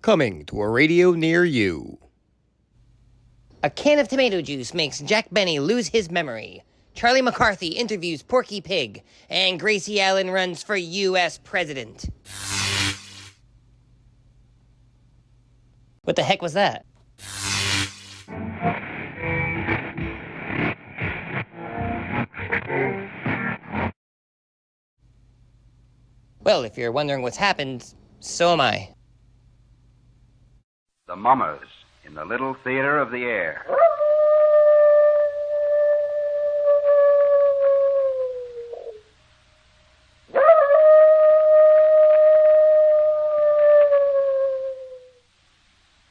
Coming to a radio near you. A can of tomato juice makes Jack Benny lose his memory. Charlie McCarthy interviews Porky Pig. And Gracie Allen runs for U.S. president. What the heck was that? Well, if you're wondering what's happened, so am I. The Mummers in the Little Theater of the Air.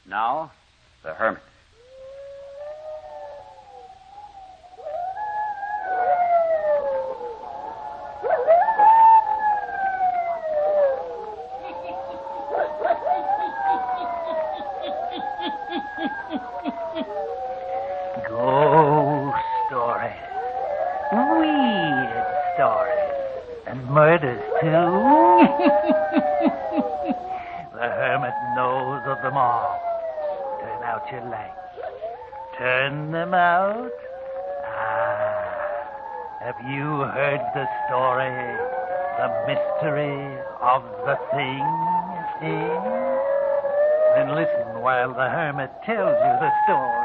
Now, the Hermit. Ghost stories, weird stories, and murders, too. The Hermit knows of them all. Turn out your lights. Turn them out. Have you heard the story? The mystery of the thing? Then listen while the Hermit tells you the story.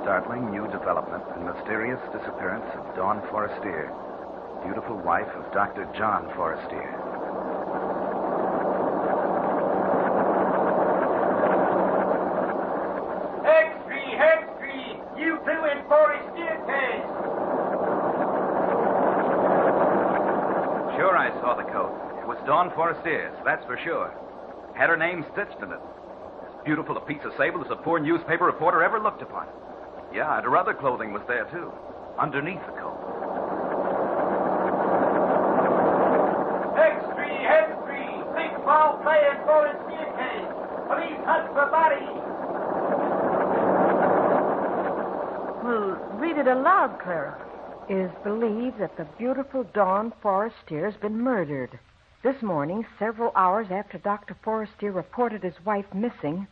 Startling new development and mysterious disappearance of Dawn Forestier, beautiful wife of Dr. John Forestier. Hextree, you two in Forestier case. Sure, I saw the coat. It was Dawn Forestier's, that's for sure. Had her name stitched in it. As beautiful a piece of sable as a poor newspaper reporter ever looked upon. Yeah, and her other clothing was there, too, underneath the coat. Hextree, big foul play in Forestier case. Police hunt for body. Well, read it aloud, Clara. It is believed that the beautiful Dawn Forestier has been murdered. This morning, several hours after Dr. Forestier reported his wife missing,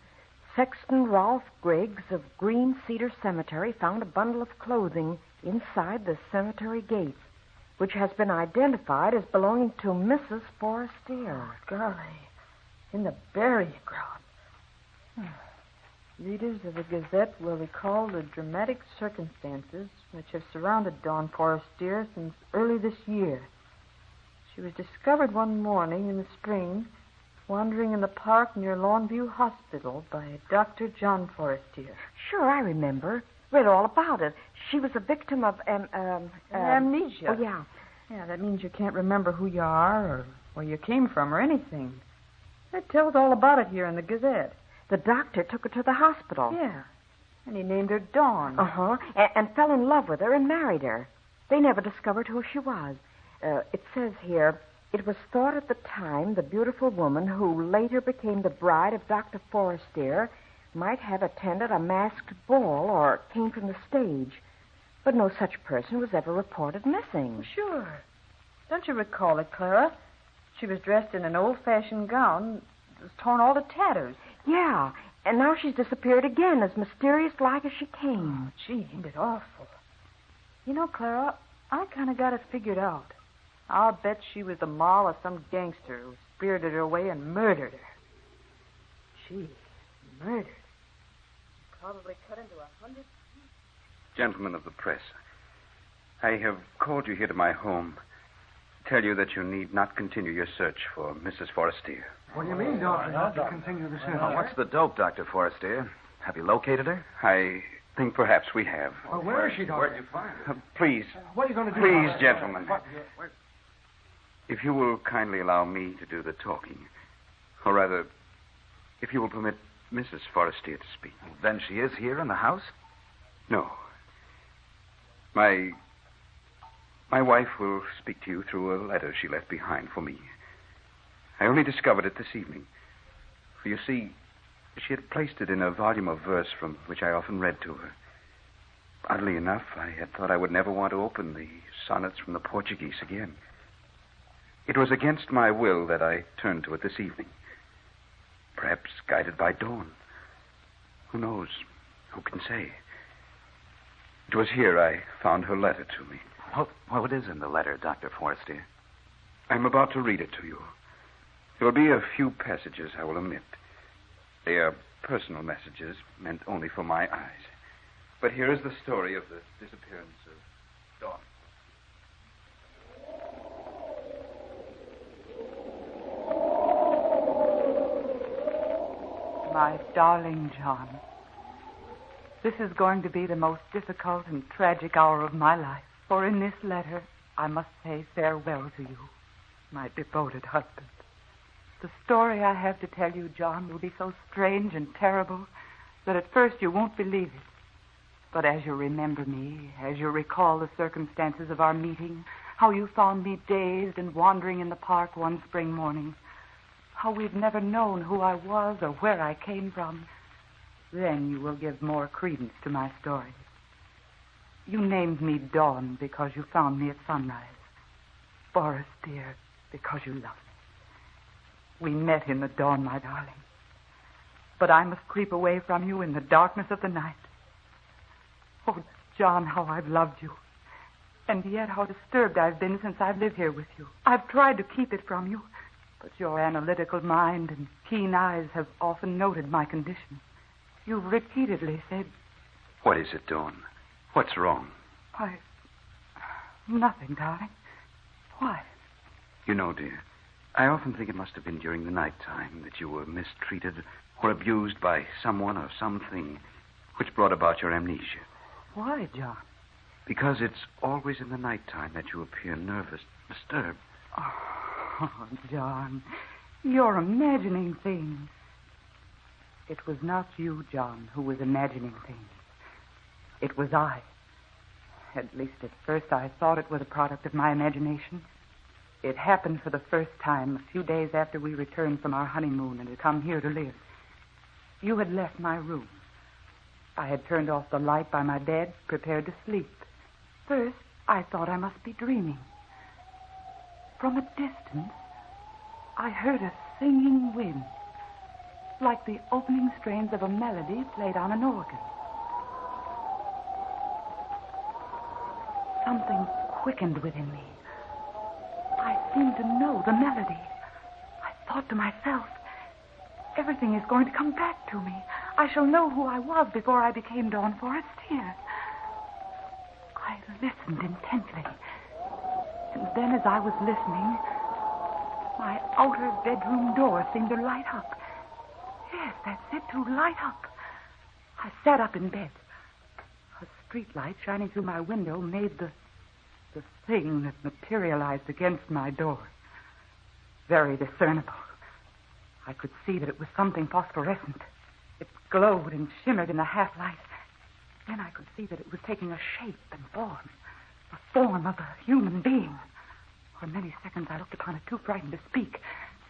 Sexton Rolfe Griggs of Green Cedar Cemetery found a bundle of clothing inside the cemetery gate, which has been identified as belonging to Mrs. Forestier. Oh, golly. In the burying ground. Readers of the Gazette will recall the dramatic circumstances which have surrounded Dawn Forestier since early this year. She was discovered one morning in the spring wandering in the park near Longview Hospital by Dr. John Forestier. Sure, I remember. Read all about it. She was a victim of amnesia. Oh, yeah. Yeah, that means you can't remember who you are or where you came from or anything. It tells all about it here in the Gazette. The doctor took her to the hospital. Yeah. And he named her Dawn. Uh-huh. And fell in love with her and married her. They never discovered who she was. It says here, it was thought at the time the beautiful woman who later became the bride of Dr. Forestier might have attended a masked ball or came from the stage. But no such person was ever reported missing. Well, sure. Don't you recall it, Clara? She was dressed in an old-fashioned gown that was torn all to tatters. Yeah, and now she's disappeared again, as mysterious-like as she came. Oh, gee, ain't it awful? You know, Clara, I kind of got it figured out. I'll bet she was the moll of some gangster who spirited her away and murdered her. Gee, murdered. Probably cut into 100 pieces. Gentlemen of the press, I have called you here to my home to tell you that you need not continue your search for Mrs. Forestier. What do you mean, Doctor, not to continue the search? What's the dope, Dr. Forestier? Have you located her? I think perhaps we have. Well, where is she, Doctor? Where'd you find her? Please. What are you going to do? Please, gentlemen. What? If you will kindly allow me to do the talking, or rather, if you will permit Mrs. Forestier to speak. Then she is here in the house? No. My My wife will speak to you through a letter she left behind for me. I only discovered it this evening. For you see, she had placed it in a volume of verse from which I often read to her. Oddly enough, I had thought I would never want to open the sonnets from the Portuguese again. It was against my will that I turned to it this evening. Perhaps guided by Dawn. Who knows? Who can say? It was here I found her letter to me. What is in the letter, Dr. Forrester? I'm about to read it to you. There will be a few passages I will omit. They are personal messages meant only for my eyes. But here is the story of the disappearance of Dawn. My darling John, this is going to be the most difficult and tragic hour of my life. For in this letter, I must say farewell to you, my devoted husband. The story I have to tell you, John, will be so strange and terrible that at first you won't believe it. But as you remember me, as you recall the circumstances of our meeting, how you found me dazed and wandering in the park one spring morning, how we've never known who I was or where I came from, then you will give more credence to my story. You named me Dawn because you found me at sunrise. Boris, dear, because you love me. We met in the dawn, my darling. But I must creep away from you in the darkness of the night. Oh, John, how I've loved you. And yet how disturbed I've been since I've lived here with you. I've tried to keep it from you, but your analytical mind and keen eyes have often noted my condition. You've repeatedly said... What is it, Dawn? What's wrong? Why, nothing, darling. Why? You know, dear, I often think it must have been during the night time that you were mistreated or abused by someone or something which brought about your amnesia. Why, John? Because it's always in the night time that you appear nervous, disturbed. Oh, John, you're imagining things. It was not you, John, who was imagining things. It was I. At least at first I thought it was a product of my imagination. It happened for the first time a few days after we returned from our honeymoon and had come here to live. You had left my room. I had turned off the light by my bed, prepared to sleep. First, I thought I must be dreaming. From a distance, I heard a singing wind, like the opening strains of a melody played on an organ. Something quickened within me. I seemed to know the melody. I thought to myself, everything is going to come back to me. I shall know who I was before I became Dawn Forrester. I listened intently. And then as I was listening, my outer bedroom door seemed to light up. Yes, that's it, to light up. I sat up in bed. A street light shining through my window made the thing that materialized against my door very discernible. I could see that it was something phosphorescent. It glowed and shimmered in the half-light. Then I could see that it was taking a shape and form, the form of a human being. For many seconds I looked upon it, too frightened to speak.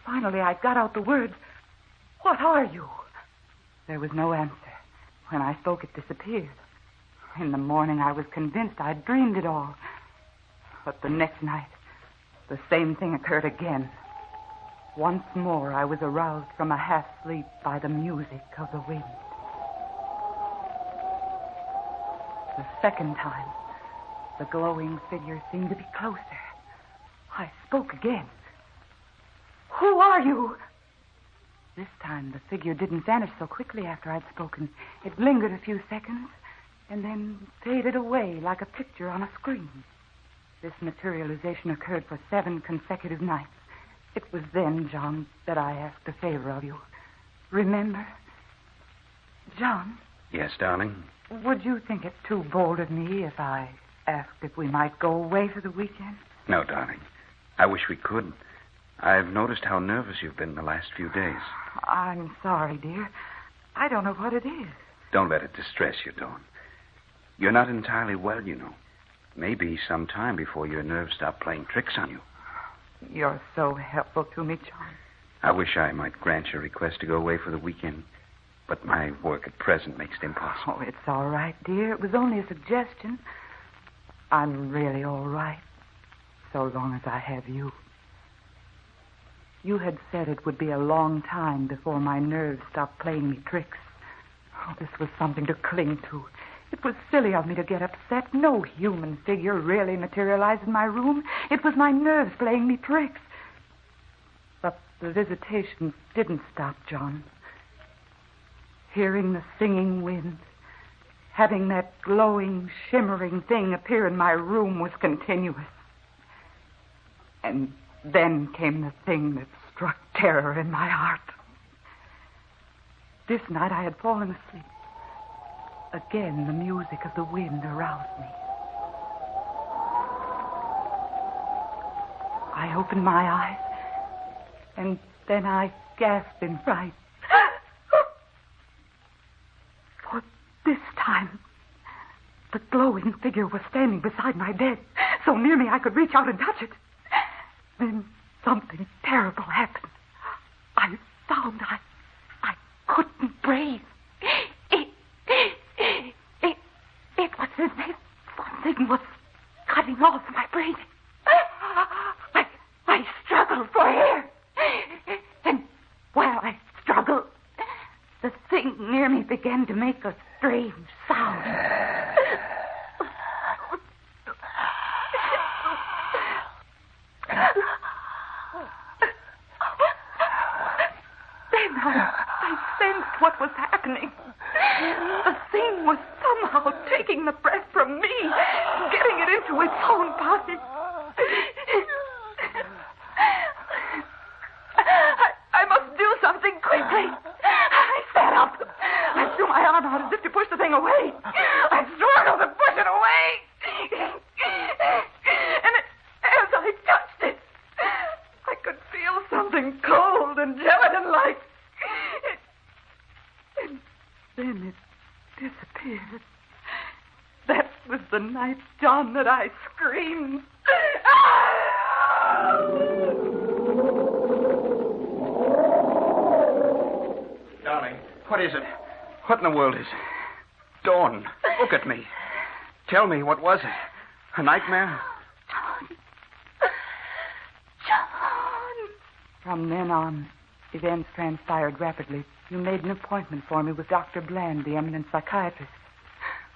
Finally, I got out the words, "What are you?" There was no answer. When I spoke, it disappeared. In the morning, I was convinced I'd dreamed it all. But the next night, the same thing occurred again. Once more, I was aroused from a half-sleep by the music of the wind. The second time, the glowing figure seemed to be closer. I spoke again. "Who are you?" This time, the figure didn't vanish so quickly after I'd spoken. It lingered a few seconds and then faded away like a picture on a screen. This materialization occurred for 7 consecutive nights. It was then, John, that I asked a favor of you. Remember? John? Yes, darling? Would you think it too bold of me if I asked if we might go away for the weekend? No, darling. I wish we could. I've noticed how nervous you've been the last few days. I'm sorry, dear. I don't know what it is. Don't let it distress you, Dawn. You're not entirely well, you know. may be some time before your nerves stop playing tricks on you. You're so helpful to me, John. I wish I might grant your request to go away for the weekend, but my work at present makes it impossible. Oh, it's all right, dear. It was only a suggestion. I'm really all right, so long as I have you. You had said it would be a long time before my nerves stopped playing me tricks. Oh, this was something to cling to. It was silly of me to get upset. No human figure really materialized in my room. It was my nerves playing me tricks. But the visitation didn't stop, John. Hearing the singing wind, having that glowing, shimmering thing appear in my room was continuous. And then came the thing that struck terror in my heart. This night I had fallen asleep. Again, the music of the wind aroused me. I opened my eyes, and then I gasped in fright. For this time, the glowing figure was standing beside my bed, so near me I could reach out and touch it. Then something terrible happened. I found I couldn't breathe. It was as if something was cutting off my breathing. I struggled for air. And while I struggled, the thing near me began to make a strange sound. Then I sensed what was happening. The thing was somehow taking the breath from me, getting it into its own body. I must do something quickly. I sat up. I threw my arm out as if to push the thing away. I struggled to push it away. And as I touched it, I could feel something cold and gelatin-like. And then it disappeared. That was the night, John, that I screamed. Darling, what is it? What in the world is it? Dawn, look at me. Tell me, what was it? A nightmare? John. From then on, events transpired rapidly. You made an appointment for me with Dr. Bland, the eminent psychiatrist.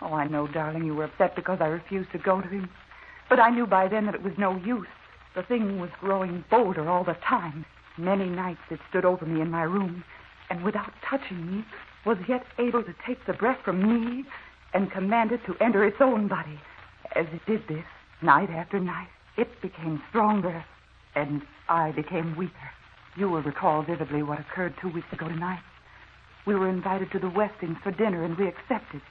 Oh, I know, darling, you were upset because I refused to go to him. But I knew by then that it was no use. The thing was growing bolder all the time. Many nights it stood over me in my room, and without touching me, was yet able to take the breath from me and command it to enter its own body. As it did this, night after night, it became stronger, and I became weaker. You will recall vividly what occurred 2 weeks ago tonight. We were invited to the Westings for dinner, and we accepted.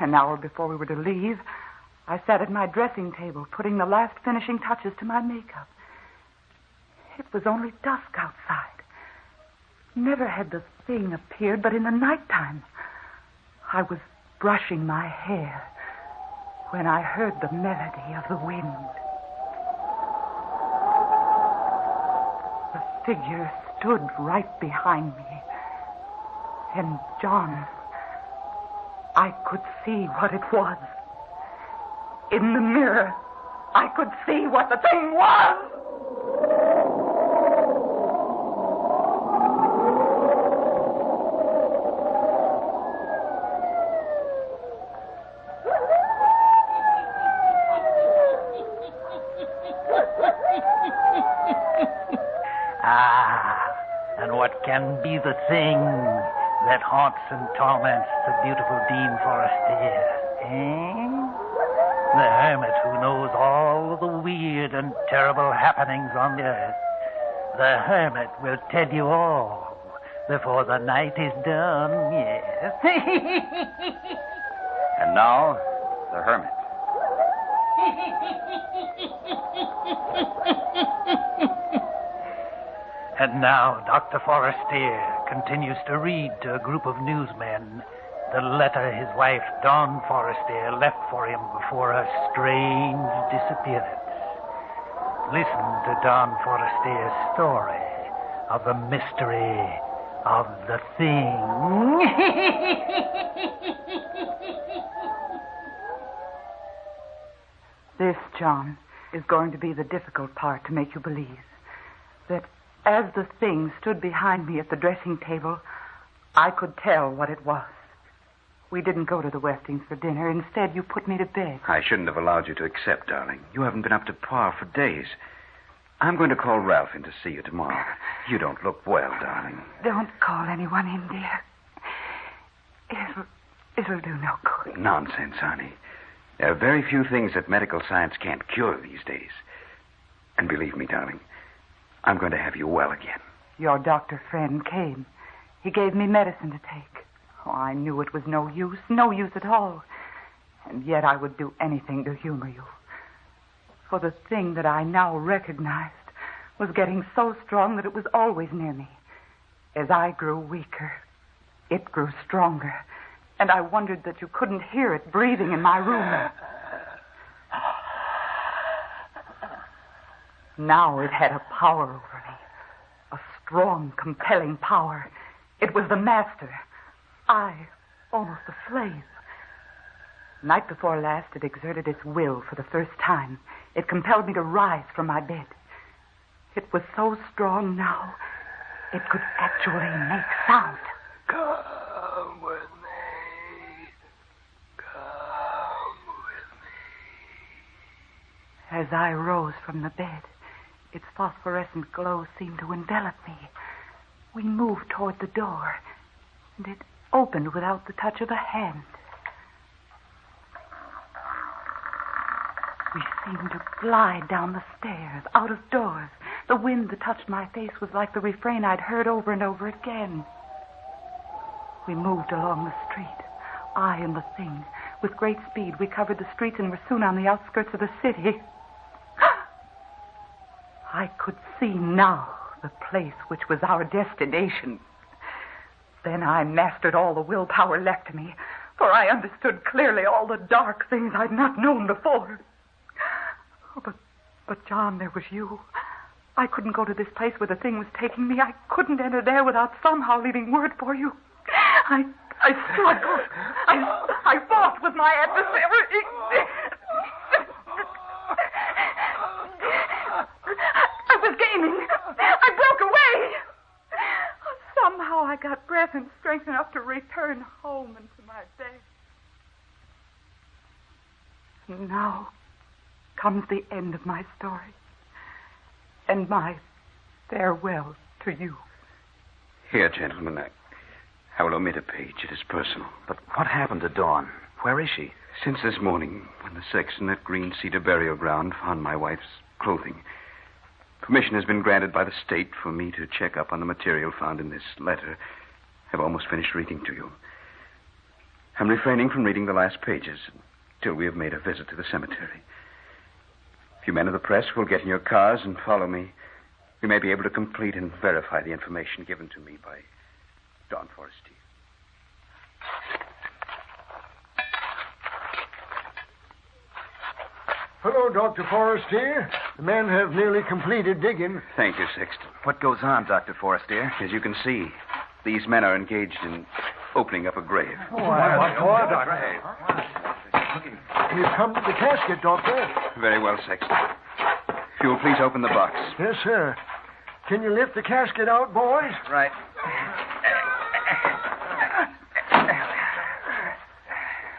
An hour before we were to leave, I sat at my dressing table, putting the last finishing touches to my makeup. It was only dusk outside. Never had the thing appeared but in the nighttime. I was brushing my hair when I heard the melody of the wind. The figure stood right behind me. And, John, I could see what it was. In the mirror, I could see what the thing was. And what can be the thing that haunts and torments the beautiful Dean Forestier? The hermit who knows all the weird and terrible happenings on the earth. The hermit will tell you all before the night is done, yes. And now, the hermit. And now Dr. Forestier continues to read to a group of newsmen The letter his wife, Dawn Forrester, left for him before her strange disappearance. Listen to Dawn Forrester's story of the mystery of the thing. This, John, is going to be the difficult part to make you believe. That as the thing stood behind me at the dressing table, I could tell what it was. We didn't go to the Westings for dinner. Instead, you put me to bed. I shouldn't have allowed you to accept, darling. You haven't been up to par for days. I'm going to call Ralph in to see you tomorrow. You don't look well, darling. Don't call anyone in, dear. It'll do no good. Nonsense, honey. There are very few things that medical science can't cure these days. And believe me, darling, I'm going to have you well again. Your doctor friend came. He gave me medicine to take. Oh, I knew it was no use at all. And yet I would do anything to humor you. For the thing that I now recognized was getting so strong that it was always near me. As I grew weaker, it grew stronger. And I wondered that you couldn't hear it breathing in my room. Now it had a power over me. A strong, compelling power. It was the master. I, almost a slave. Night before last, it exerted its will for the first time. It compelled me to rise from my bed. It was so strong now, it could actually make sound. Come with me. Come with me. As I rose from the bed, its phosphorescent glow seemed to envelop me. We moved toward the door, and it opened without the touch of a hand. We seemed to glide down the stairs, out of doors. The wind that touched my face was like the refrain I'd heard over and over again. We moved along the street, I and the thing. With great speed, we covered the streets and were soon on the outskirts of the city. I could see now the place which was our destination. Then I mastered all the willpower left to me, for I understood clearly all the dark things I'd not known before. But John, there was you. I couldn't go to this place where the thing was taking me. I couldn't enter there without somehow leaving word for you. I struggled. I fought with my adversary. I was gaining. I broke away. Somehow I got breath and strength enough to return home into my bed. Now comes the end of my story. And my farewell to you. Here, gentlemen, I will omit a page. It is personal. But what happened to Dawn? Where is she? Since this morning, when the sexton at Green Cedar Burial Ground found my wife's clothing, permission has been granted by the state for me to check up on the material found in this letter. I've almost finished reading to you. I'm refraining from reading the last pages until we have made a visit to the cemetery. You men of the press will get in your cars and follow me. We may be able to complete and verify the information given to me by Dawn Forrester. Hello, Dr. Forrester. The men have nearly completed digging. Thank you, Sexton. What goes on, Dr. Forrester? As you can see, these men are engaged in opening up a grave. We've come to the casket, Doctor. Very well, Sexton. If you'll please open the box. Yes, sir. Can you lift the casket out, boys? Right.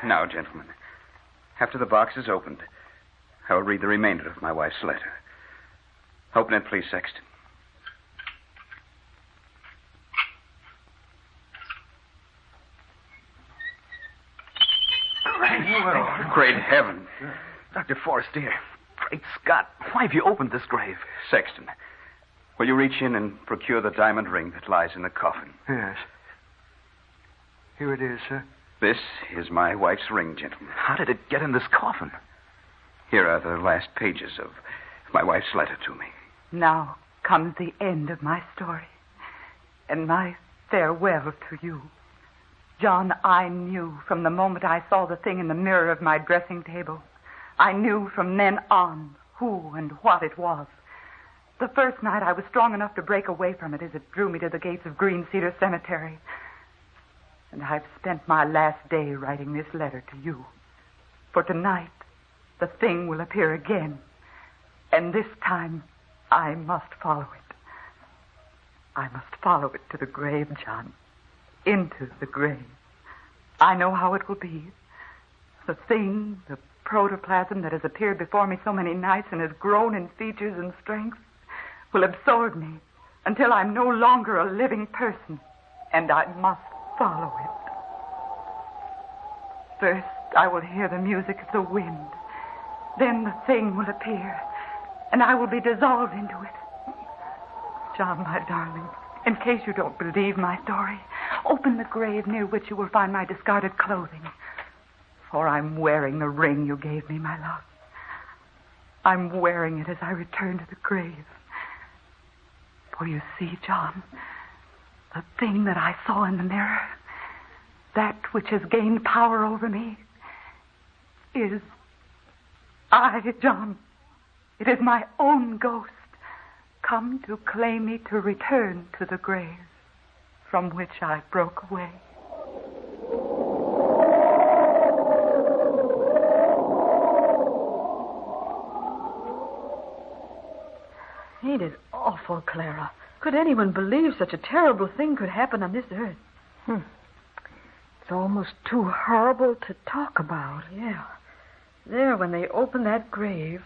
Now, gentlemen, after the box is opened, I will read the remainder of my wife's letter. Open it, please, Sexton. Great heaven. Dr. Forrester, great Scott, why have you opened this grave? Sexton, will you reach in and procure the diamond ring that lies in the coffin? Yes. Here it is, sir. This is my wife's ring, gentlemen. How did it get in this coffin? Here are the last pages of my wife's letter to me. Now comes the end of my story and my farewell to you. John, I knew from the moment I saw the thing in the mirror of my dressing table. I knew from then on who and what it was. The first night I was strong enough to break away from it as it drew me to the gates of Green Cedar Cemetery. And I've spent my last day writing this letter to you. For tonight, the thing will appear again. And this time, I must follow it. I must follow it to the grave, John. Into the grave. I know how it will be. The thing, the protoplasm that has appeared before me so many nights and has grown in features and strength, will absorb me until I'm no longer a living person, and I must follow it. First, I will hear the music of the wind. Then the thing will appear, and I will be dissolved into it. John, my darling, in case you don't believe my story, open the grave near which you will find my discarded clothing. For I'm wearing the ring you gave me, my love. I'm wearing it as I return to the grave. For you see, John, the thing that I saw in the mirror, that which has gained power over me, is I, John. It is my own ghost, come to claim me to return to the grave from which I broke away. It is awful, Clara. Could anyone believe such a terrible thing could happen on this earth? It's almost too horrible to talk about. Yeah. There, when they opened that grave,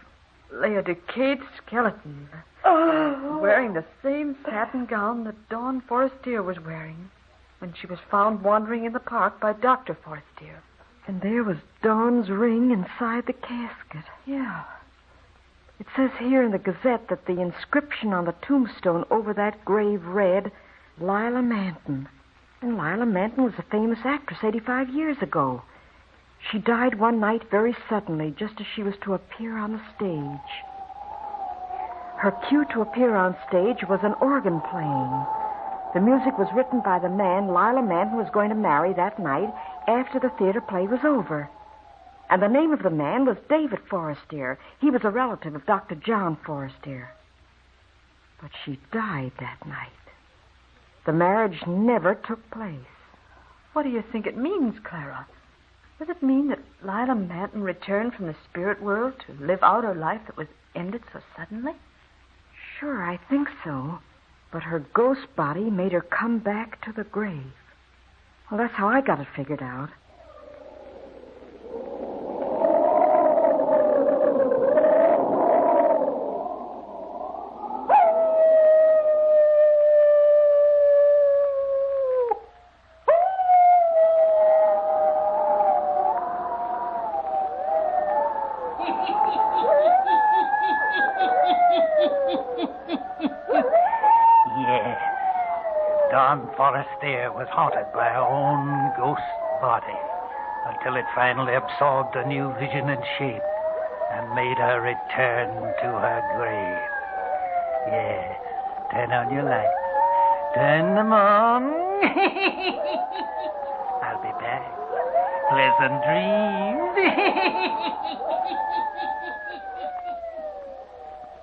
lay a decayed skeleton. Wearing the same satin gown that Dawn Forestier was wearing when she was found wandering in the park by Dr. Forestier. And there was Dawn's ring inside the casket. Yeah. It says here in the Gazette that the inscription on the tombstone over that grave read, Lila Manton. And Lila Manton was a famous actress 85 years ago. She died one night very suddenly, just as she was to appear on the stage. Her cue to appear on stage was an organ playing. The music was written by the man Lila Manton was going to marry that night after the theater play was over. And the name of the man was David Forestier. He was a relative of Dr. John Forestier. But she died that night. The marriage never took place. What do you think it means, Clara? Does it mean that Lila Manton returned from the spirit world to live out her life that was ended so suddenly? Sure, I think so. But her ghost body made her come back to the grave. Well, that's how I got it figured out. Dawn Forestier was haunted by her own ghost body until it finally absorbed a new vision and shape and made her return to her grave. Yes, turn on your lights. Turn them on. I'll be back. Pleasant dreams.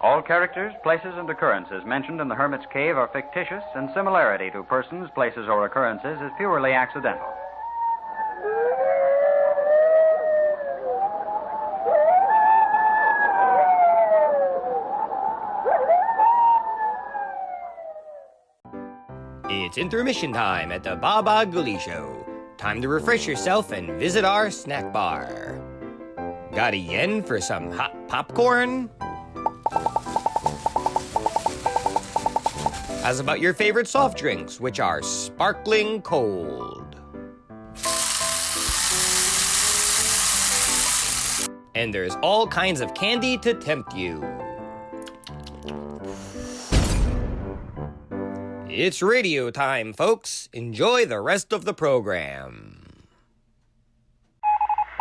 All characters, places, and occurrences mentioned in the Hermit's Cave are fictitious, and similarity to persons, places, or occurrences is purely accidental. It's intermission time at the Baba Gully Show. Time to refresh yourself and visit our snack bar. Got a yen for some hot popcorn? How's about your favorite soft drinks, which are sparkling cold? And there's all kinds of candy to tempt you. It's radio time, folks. Enjoy the rest of the program.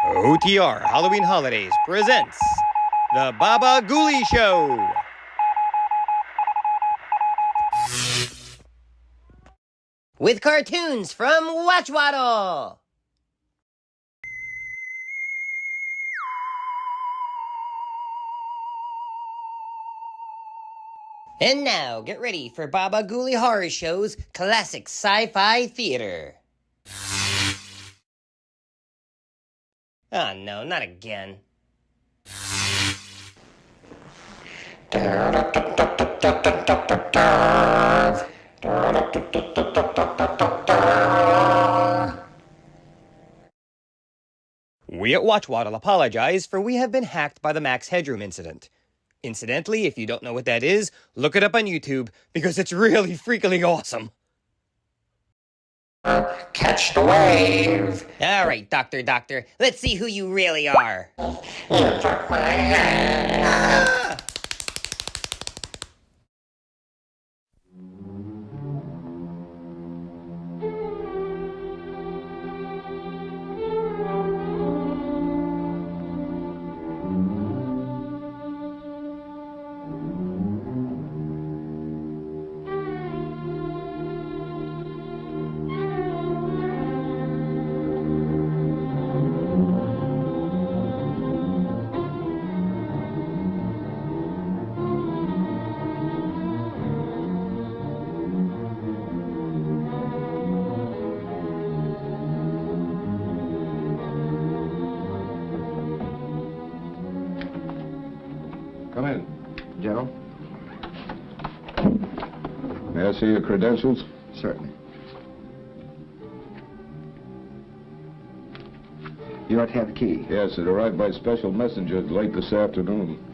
OTR Halloween Holidays presents The Baba Gully Show. with cartoons from Watch Waddle. And now, get ready for Baba Ghoulie Horror Show's classic sci-fi theater. Oh no, not again. We at Watch Waddle apologize for we have been hacked by the Max Headroom incident. Incidentally, if you don't know what that is, look it up on YouTube, because it's really freakily awesome. Catch the wave. All right, Doctor, let's see who you really are. Come in, General. May I see your credentials? Certainly. You ought to have the key. Yes, it arrived by special messenger late this afternoon.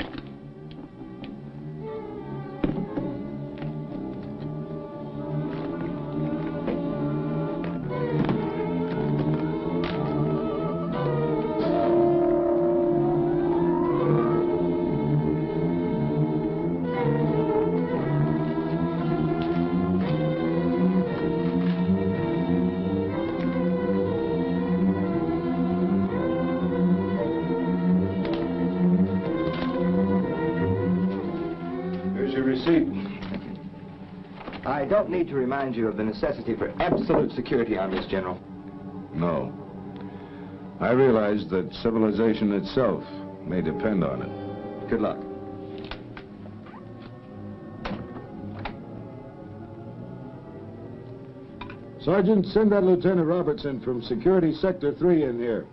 I don't need to remind you of the necessity for absolute security on this, General. No. I realize that civilization itself may depend on it. Good luck. Sergeant, send that Lieutenant Robertson from Security Sector 3 in here.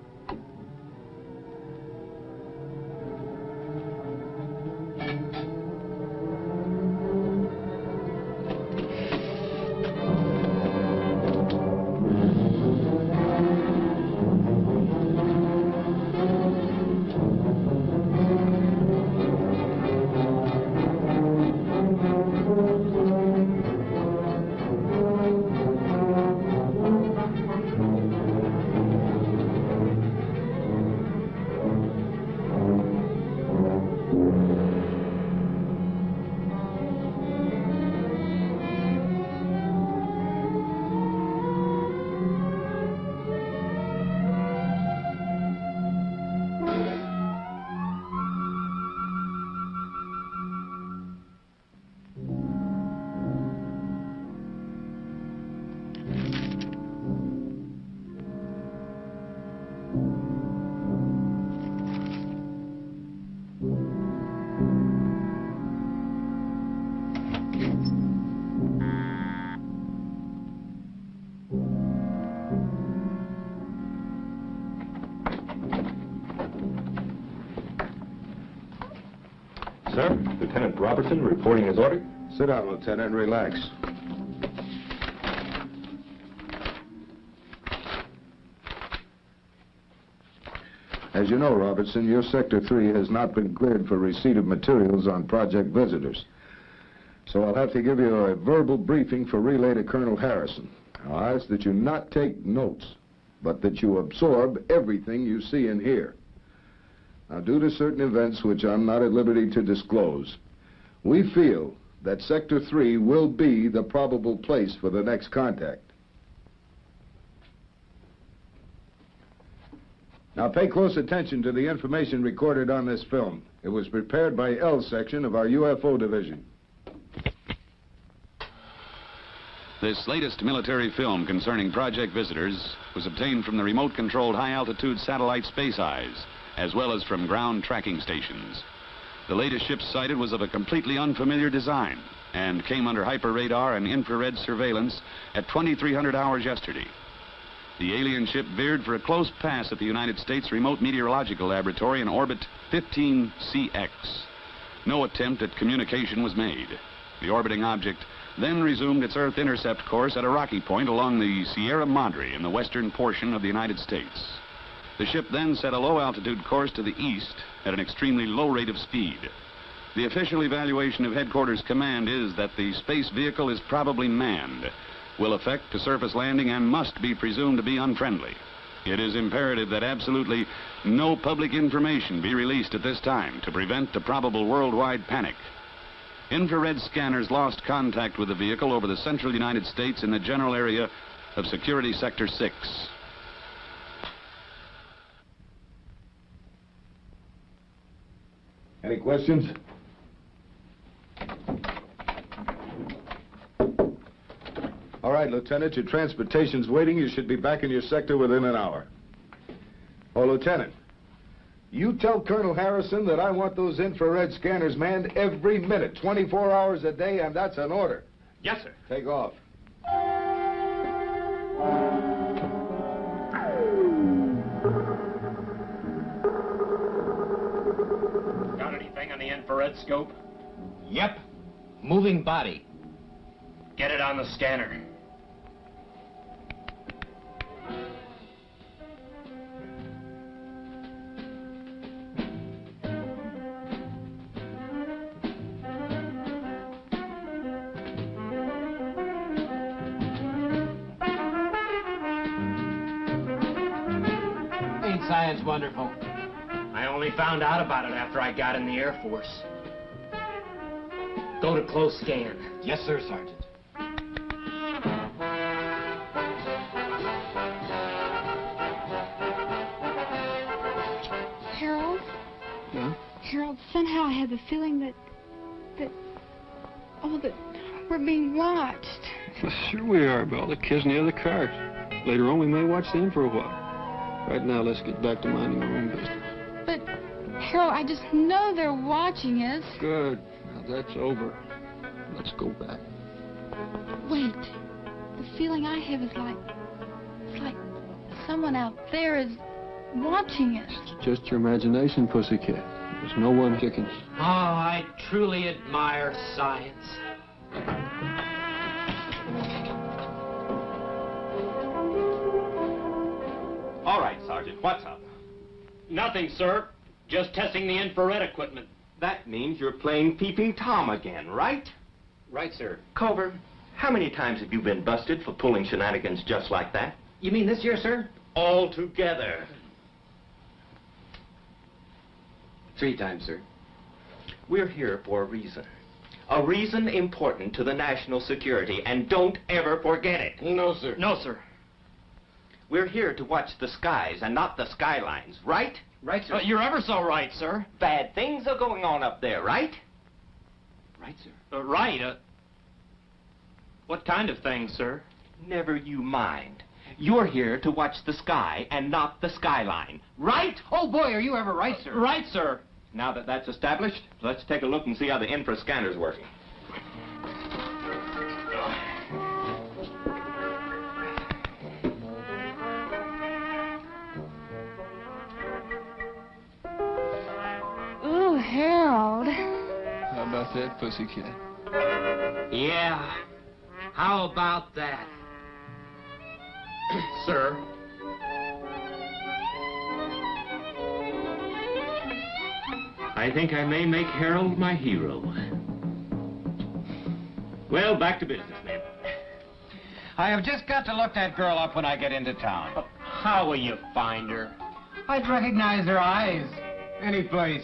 Sir, Lieutenant Robertson reporting his order. Sit down, Lieutenant, and relax. As you know, Robertson, your Sector 3 has not been cleared for receipt of materials on project visitors. So I'll have to give you a verbal briefing for relay to Colonel Harrison. I'll ask that you not take notes, but that you absorb everything you see and hear. Now, due to certain events which I'm not at liberty to disclose, we feel that Sector 3 will be the probable place for the next contact. Now, pay close attention to the information recorded on this film. It was prepared by L Section of our UFO Division. This latest military film concerning Project Visitors was obtained from the remote-controlled high-altitude satellite Space Eyes, as well as from ground tracking stations. The latest ship sighted was of a completely unfamiliar design and came under hyperradar and infrared surveillance at 2300 hours yesterday. The alien ship veered for a close pass at the United States Remote Meteorological Laboratory in orbit 15CX. No attempt at communication was made. The orbiting object then resumed its Earth intercept course at a rocky point along the Sierra Madre in the western portion of the United States. The ship then set a low-altitude course to the east at an extremely low rate of speed. The official evaluation of Headquarters Command is that the space vehicle is probably manned, will effect a surface landing, and must be presumed to be unfriendly. It is imperative that absolutely no public information be released at this time to prevent a probable worldwide panic. Infrared scanners lost contact with the vehicle over the central United States in the general area of Security Sector 6. Any questions? All right, Lieutenant, your transportation's waiting. You should be back in your sector within an hour. Oh, Lieutenant, you tell Colonel Harrison that I want those infrared scanners manned every minute, 24 hours a day, and that's an order. Yes, sir. Take off. Got anything on the infrared scope? Yep. Moving body. Get it on the scanner. Ain't science wonderful? I only found out about it after I got in the Air Force. Go to close scan. Yes, sir, Sergeant. Harold? Yeah? Harold, somehow I have the feeling that we're being watched. Well, sure we are, by all the kids in the other cars. Later on, we may watch them for a while. Right now, let's get back to minding our own business. But, Harold, I just know they're watching us. Good. Now that's over. Let's go back. Wait. The feeling I have is it's like someone out there is watching us. It's just your imagination, pussycat. There's no one kicking. Oh, I truly admire science. All right, Sergeant, what's up? Nothing, sir. Just testing the infrared equipment. That means you're playing Peeping Tom again, right? Right, sir. Culver, how many times have you been busted for pulling shenanigans just like that? You mean this year, sir? All together. 3 times, sir. We're here for a reason. A reason important to the national security, and don't ever forget it. No, sir. No, sir. We're here to watch the skies and not the skylines, right? Right, sir. You're ever so right, sir. Bad things are going on up there, right? Right, sir. Right. What kind of things, sir? Never you mind. You're here to watch the sky and not the skyline, right? Oh, boy, are you ever right, sir. Right, sir. Now that that's established, let's take a look and see how the infra scanner's working. Ooh, Harold. How about that, pussycat? Yeah. How about that? Sir. I think I may make Harold my hero. Well, back to business, ma'am. I have just got to look that girl up when I get into town. How will you find her? I'd recognize her eyes. Any place.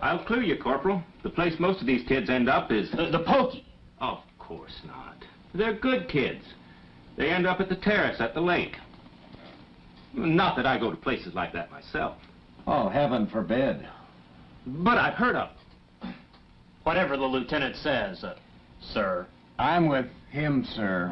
I'll clue you, Corporal. The place most of these kids end up is... The pokey. Of course not. They're good kids. They end up at the terrace at the lake. Not that I go to places like that myself. Oh, heaven forbid. But I've heard of them. Whatever the lieutenant says, sir. I'm with Him, sir.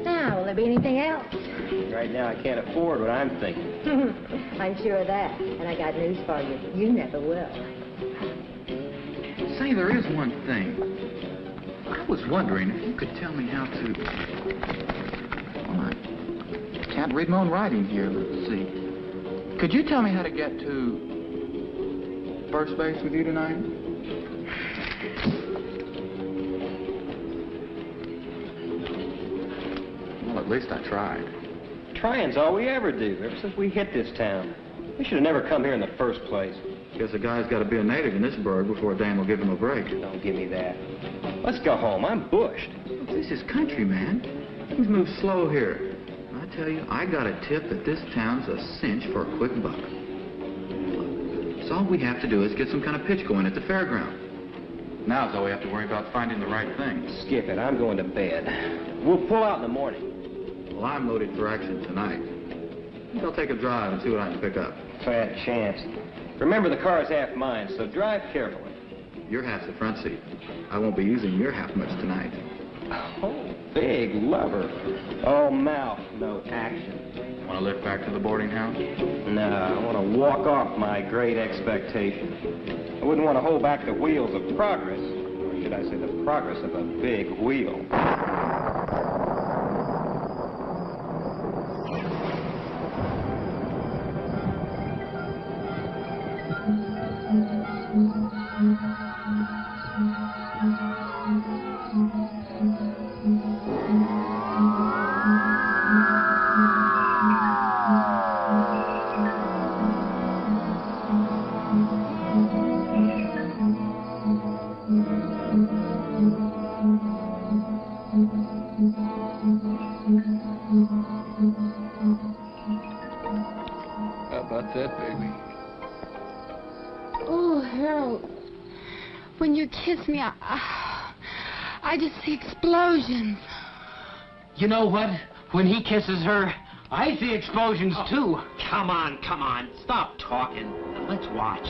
Now, will there be anything else? Right now, I can't afford what I'm thinking. I'm sure of that. And I got news for you. You never will. Say, there is one thing. I was wondering if you could tell me how to... Well, I can't read my own writing here. Let's see. Could you tell me how to get to first base with you tonight? Well, at least I tried. Trying's all we ever do, ever since we hit this town. We should have never come here in the first place. Guess a guy's got to be a native in this burg before Dan will give him a break. Don't give me that. Let's go home. I'm bushed. Look, this is country, man. Things move slow here. I tell you, I got a tip that this town's a cinch for a quick buck. Look, so all we have to do is get some kind of pitch going at the fairground. Now's all we have to worry about finding the right thing. Skip it. I'm going to bed. We'll pull out in the morning. Well, I'm loaded for action tonight. I think I'll take a drive and see what I can pick up. Fat chance. Remember, the car's half mine, so drive carefully. Your half's the front seat. I won't be using your half much tonight. Oh, big lover. All mouth, no action. Want to lift back to the boarding house? No, I want to walk off my great expectation. I wouldn't want to hold back the wheels of progress. Or should I say the progress of a big wheel. How about that, baby? Oh, Harold. When you kiss me, I just see explosions. You know what? When he kisses her, I see explosions too. Come on, come on. Stop talking. Let's watch.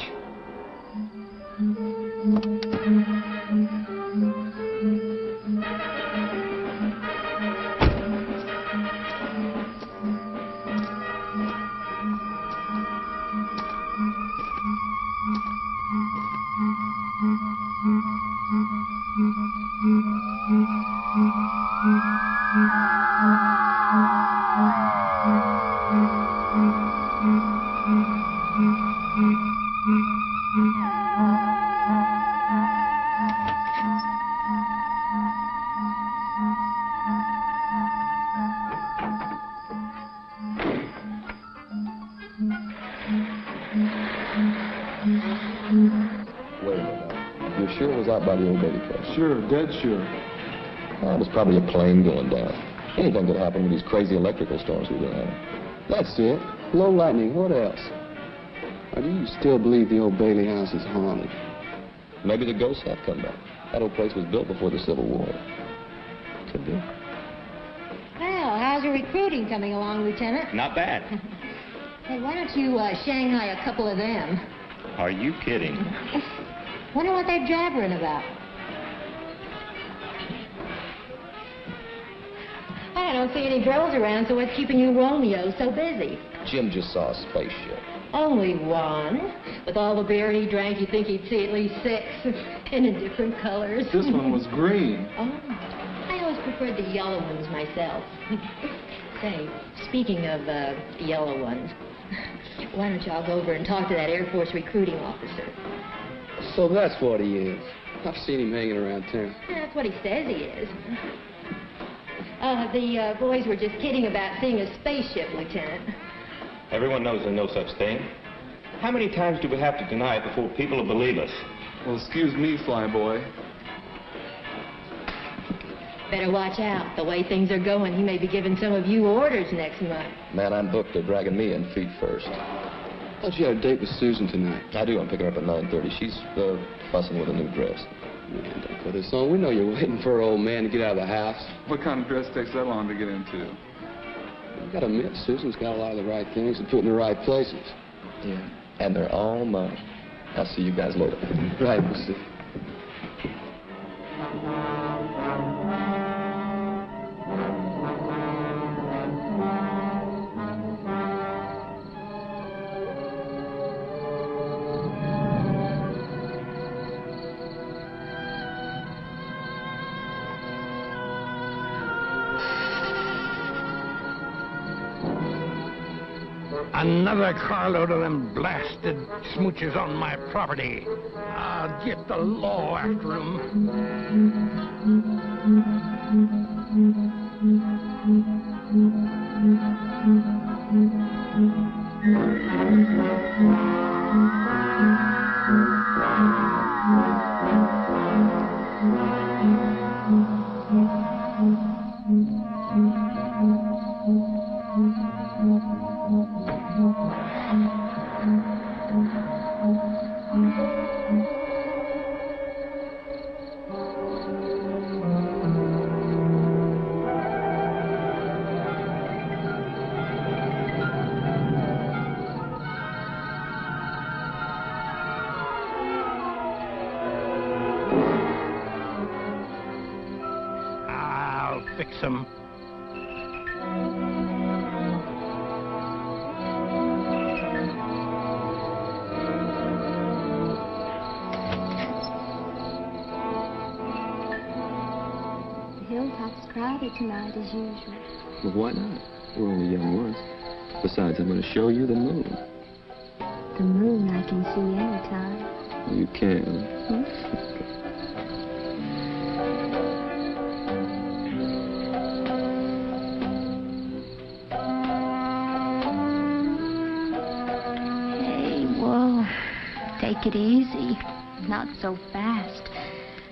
Wait a minute now. You're sure it was out by the old baby place? Sure, dead sure. Oh, it was probably a plane going down. Anything could happen with these crazy electrical storms we've been having. That's it. Low lightning, what else? Or do you still believe the old Bailey house is haunted? Maybe the ghosts have come back. That old place was built before the Civil War. Could be. Well, how's your recruiting coming along, Lieutenant? Not bad. Hey, why don't you Shanghai a couple of them? Are you kidding? Wonder what they're jabbering about. I don't see any girls around, so what's keeping you Romeo so busy? Jim just saw a spaceship. Only one. With all the beer he drank, you'd think he'd see at least 6, and in different colors. This one was green. Oh, I always preferred the yellow ones myself. Say, speaking of yellow ones, why don't y'all go over and talk to that Air Force recruiting officer? So that's what he is. I've seen him hanging around town. That's what he says he is. The boys were just kidding about seeing a spaceship, Lieutenant. Everyone knows there's no such thing. How many times do we have to deny it before people will believe us? Well, excuse me, flyboy. Better watch out. The way things are going, he may be giving some of you orders next month. Man, I'm booked. They're dragging me in feet first. thought you had a date with Susan tonight. I do. I'm picking her up at 9:30. She's fussing with a new dress. Man, don't put this on. We know you're waiting for an old man to get out of the house. What kind of dress takes that long to get into? You gotta admit, Susan's got a lot of the right things and put in the right places. Yeah, and they're all mine. I'll see you guys later. Right, we'll see. Another carload of them blasted smooches on my property. I'll get the law after them. Fix them. The hilltop's crowded tonight as usual. Well, why not? We're only young ones. Besides, I'm going to show you the moon. The moon I can see anytime. You can. Take it easy. Not so fast.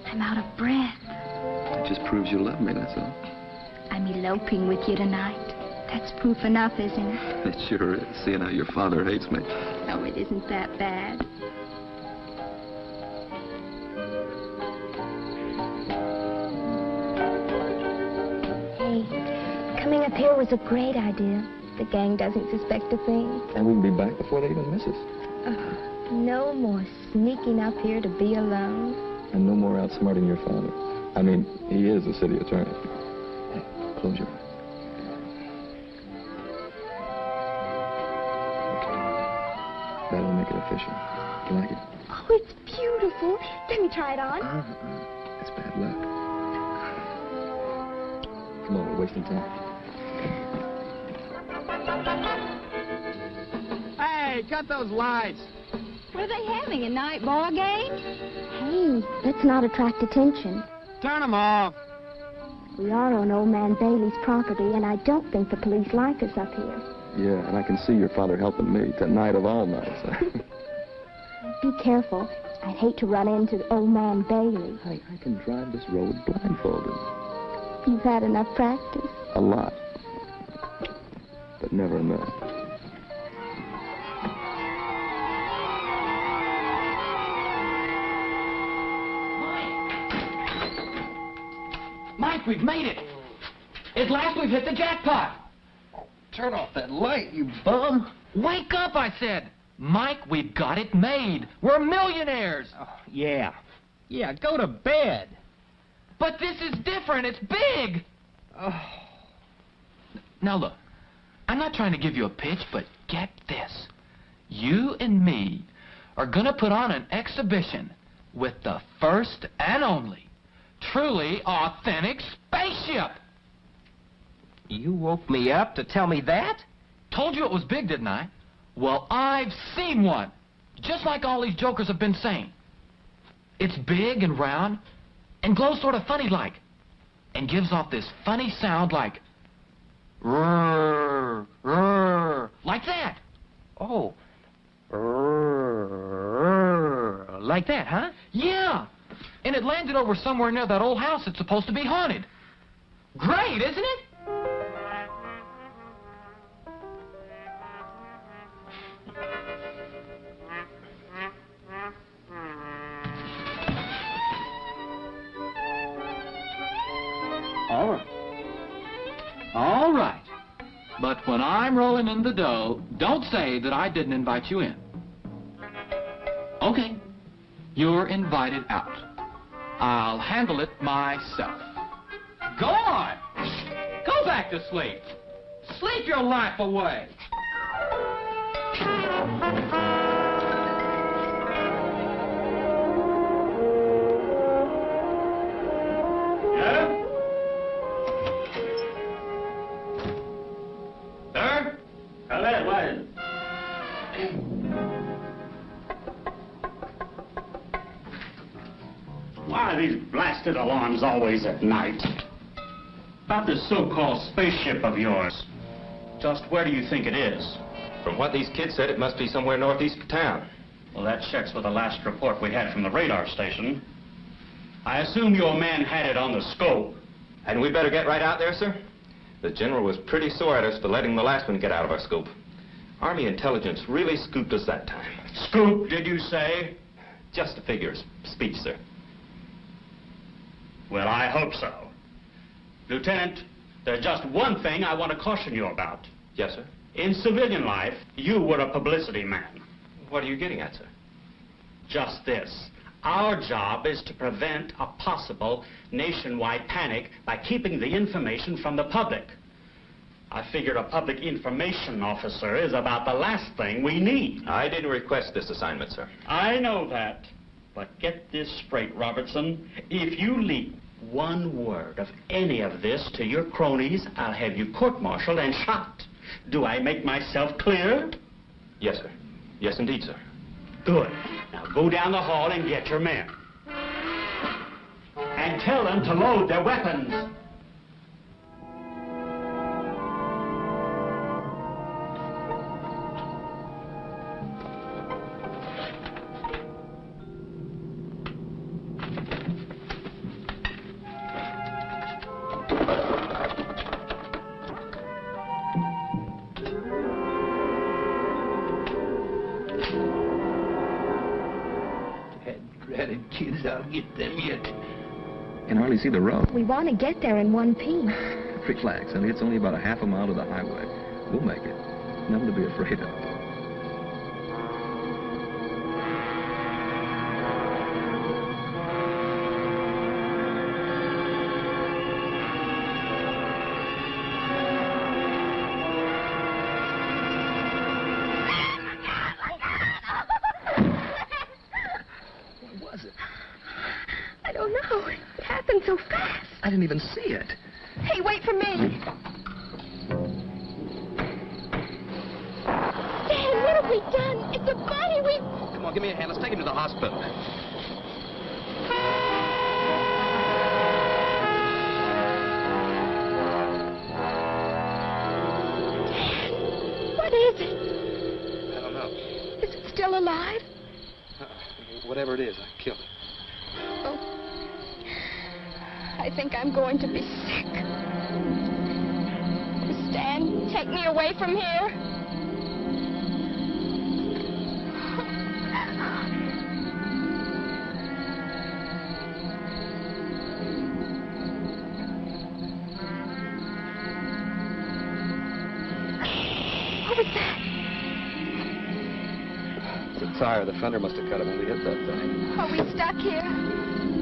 I'm out of breath. It just proves you love me, that's all. I'm eloping with you tonight. That's proof enough, isn't it? It sure is, seeing how your father hates me. No, it isn't that bad. Hey, coming up here was a great idea. The gang doesn't suspect a thing. And we can be back before they even miss us. No more sneaking up here to be alone. And no more outsmarting your father. I mean, he is a city attorney. Hey, close your eyes. Okay. That'll make it official. You like it? Oh, it's beautiful. Let me try it on. It's bad luck. Come on, we're wasting time. Hey, cut those lights. What are they having, a night ball game? Hey, let's not attract attention. Turn them off. We are on Old Man Bailey's property, and I don't think the police like us up here. Yeah, and I can see your father helping me tonight of all nights. Be careful. I'd hate to run into Old Man Bailey. I can drive this road blindfolded. You've had enough practice. A lot. But never enough. Mike, we've made it. At last we've hit the jackpot. Turn off that light, you bum. Wake up, I said. Mike, we've got it made. We're millionaires. Oh, yeah. Yeah, go to bed. But this is different. It's big. Oh. Now, look. I'm not trying to give you a pitch, but get this. You and me are going to put on an exhibition with the first and only truly authentic spaceship. You woke me up to tell me that? Told you it was big, didn't I? Well, I've seen one. Just like all these jokers have been saying. It's big and round and glows sort of funny-like and gives off this funny sound like rrrr, rrrr, like that. Oh. Rrrr, like that, huh? Yeah. And it landed over somewhere near that old house that's supposed to be haunted. Great, isn't it? All right. All right. But when I'm rolling in the dough, don't say that I didn't invite you in. Okay. You're invited out. I'll handle it myself. Go on. Go back to sleep. Sleep your life away. Sir? Come in, what is it? Why are these blasted alarms always at night? About this so-called spaceship of yours. Just where do you think it is? From what these kids said, it must be somewhere northeast of town. Well, that checks with the last report we had from the radar station. I assume your man had it on the scope. Hadn't we better get right out there, sir? The general was pretty sore at us for letting the last one get out of our scope. Army intelligence really scooped us that time. Scoop, did you say? Just a figure of speech, sir. Well, I hope so. Lieutenant, there's just one thing I want to caution you about. Yes, sir? In civilian life, you were a publicity man. What are you getting at, sir? Just this. Our job is to prevent a possible nationwide panic by keeping the information from the public. I figure a public information officer is about the last thing we need. I didn't request this assignment, sir. I know that. But get this straight, Robertson. If you leak one word of any of this to your cronies, I'll have you court-martialed and shot. Do I make myself clear? Yes, sir. Yes, indeed, sir. Good. Now go down the hall and get your men. And tell them to load their weapons. Dreaded kids, I'll get them yet. Can hardly see the road. We want to get there in one piece. Relax, honey. It's only about a half a mile to the highway. We'll make it. Nothing to be afraid of. I don't know. It happened so fast. I didn't even see it. Hey, wait for me. Dan, what have we done? It's a body. Come on, give me a hand. Let's take him to the hospital. Dan, what is it? I don't know. Is it still alive? Whatever it is, I killed it. Oh, I think I'm going to be sick. Stan, take me away from here. What was that? It's a tire. The fender must have cut it when we hit that thing. Are we stuck here?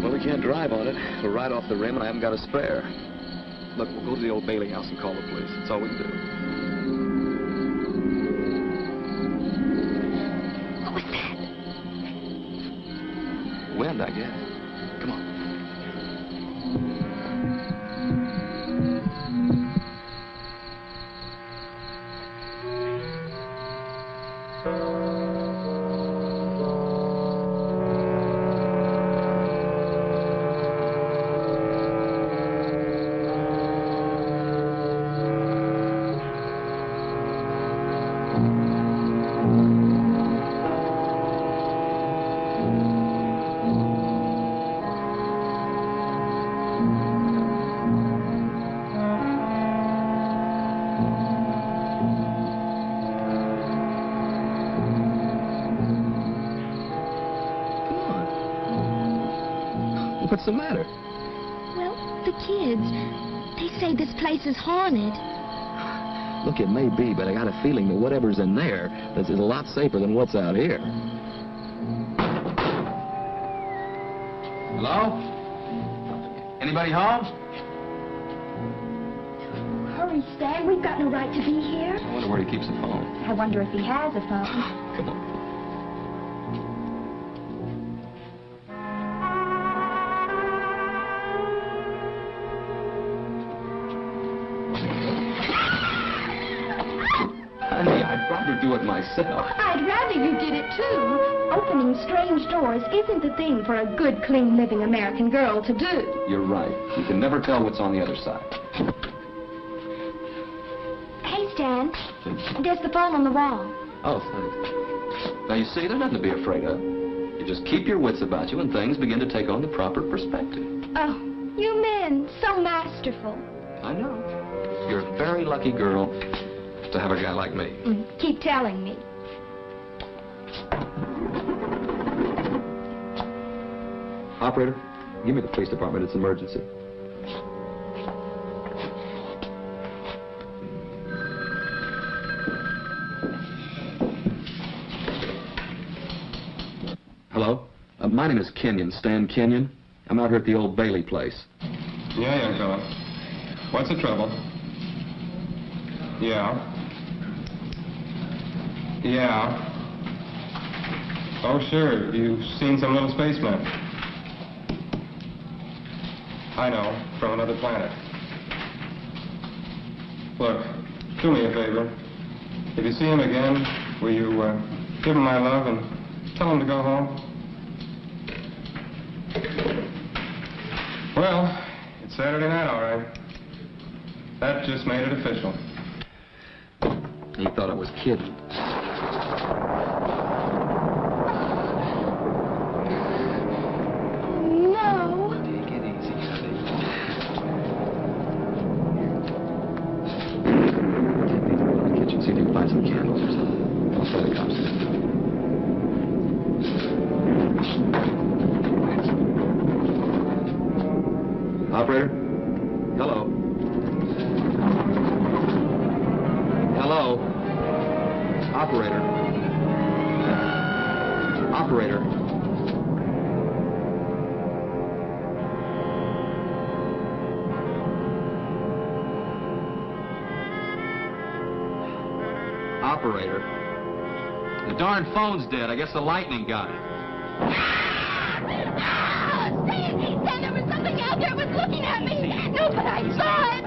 Well, we can't drive on it. It'll ride off the rim, and I haven't got a spare. Look, we'll go to the old Bailey house and call the police. That's all we can do. What was that? Wind, I guess. Come on. What's the matter? Well, the kids, They say this place is haunted. Look, it may be, but I got a feeling that whatever's in there is a lot safer than what's out here. Hello? Anybody home? Hurry, Stan. We've got no right to be here. I wonder where he keeps the phone. I wonder if he has a phone. Come on. Honey, I'd rather do it myself. I'd rather you did it, too. Opening strange doors isn't the thing for a good, clean, living American girl to do. You're right. You can never tell what's on the other side. Hey, Stan. There's the phone on the wall. Oh, thanks. Now, you see, there's nothing to be afraid of. You just keep your wits about you and things begin to take on the proper perspective. Oh, you men, so masterful. I know. You're a very lucky girl to have a guy like me. Keep telling me. Operator, give me the police department. It's an emergency. Hello? My name is Kenyon, Stan Kenyon. I'm out here at the old Bailey place. Yeah, young fella. What's the trouble? Yeah. Yeah. Oh, sure. You've seen some little spaceman. I know, from another planet. Look, do me a favor. If you see him again, will you give him my love and tell him to go home? Well, it's Saturday night, all right. That just made it official. He thought I was kidding. No. Take it easy, honey. Take me to the kitchen, see if you can find some candles or something. I'll tell the cops. Operator? Hello? Hello? Operator? Operator? Operator? The darn phone's dead. I guess the lightning got it. Stan, there was something out there. It was looking at me. No, but I saw it.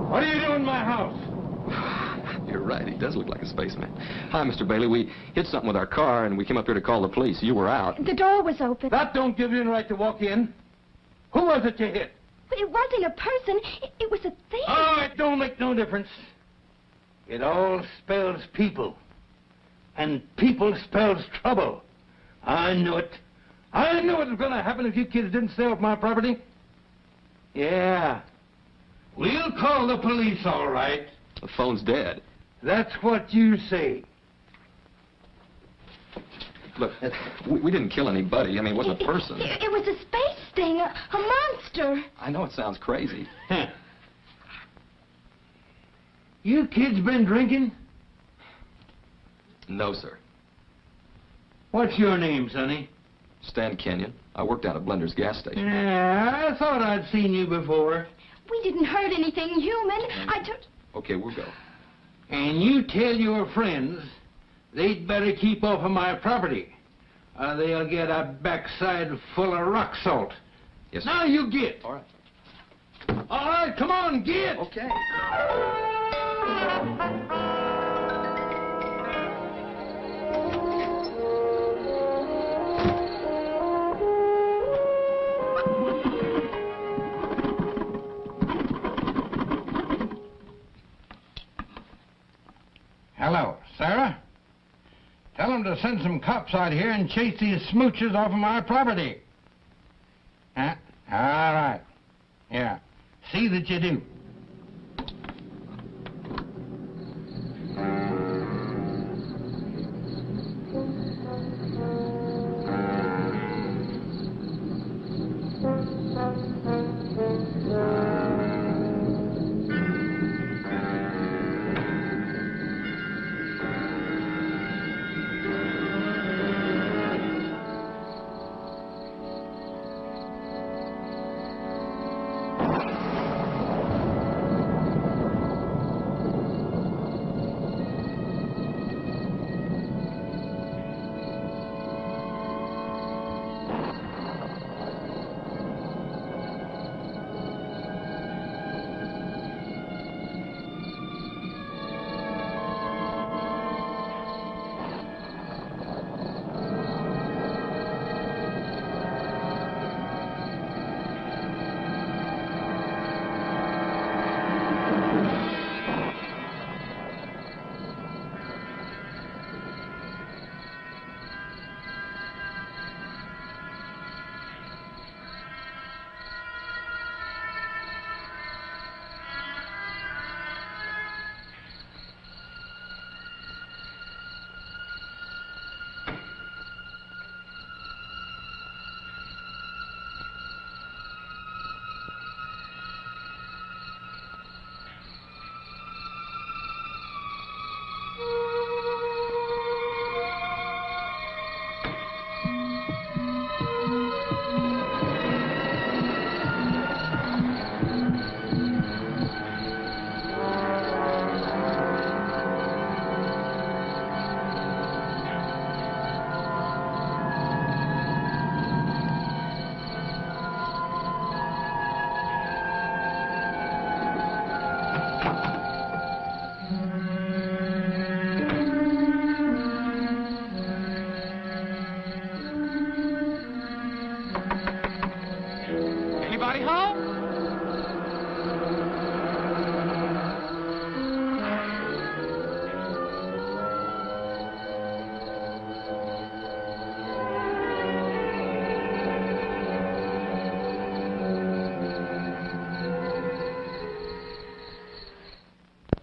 What are you doing in my house? You're right. He does look like a spaceman. Hi, Mr. Bailey. We hit something with our car, and we came up here to call the police. You were out. The door was open. That don't give you the right to walk in. Who was it you hit? It wasn't a person. It was a thing. Oh, it don't make no difference. It all spells people. And people spells trouble. I knew it. I knew it was going to happen if you kids didn't stay off my property. Yeah. We'll call the police, all right. The phone's dead. That's what you say. Look, we didn't kill anybody. I mean, it wasn't a person. It was a space thing, a monster. I know it sounds crazy. You kids been drinking? No, sir. What's your name, Sonny? Stan Kenyon. I worked down at Blender's gas station. Yeah, I thought I'd seen you before. We didn't hurt anything human. Okay, we'll go. And you tell your friends they'd better keep off of my property, or they'll get a backside full of rock salt. Yes, sir. Now you get. All right. All right, come on, get. Okay. Hello, Sarah. Tell them to send some cops out here and chase these smooches off of my property. Huh? All right. Yeah. See that you do.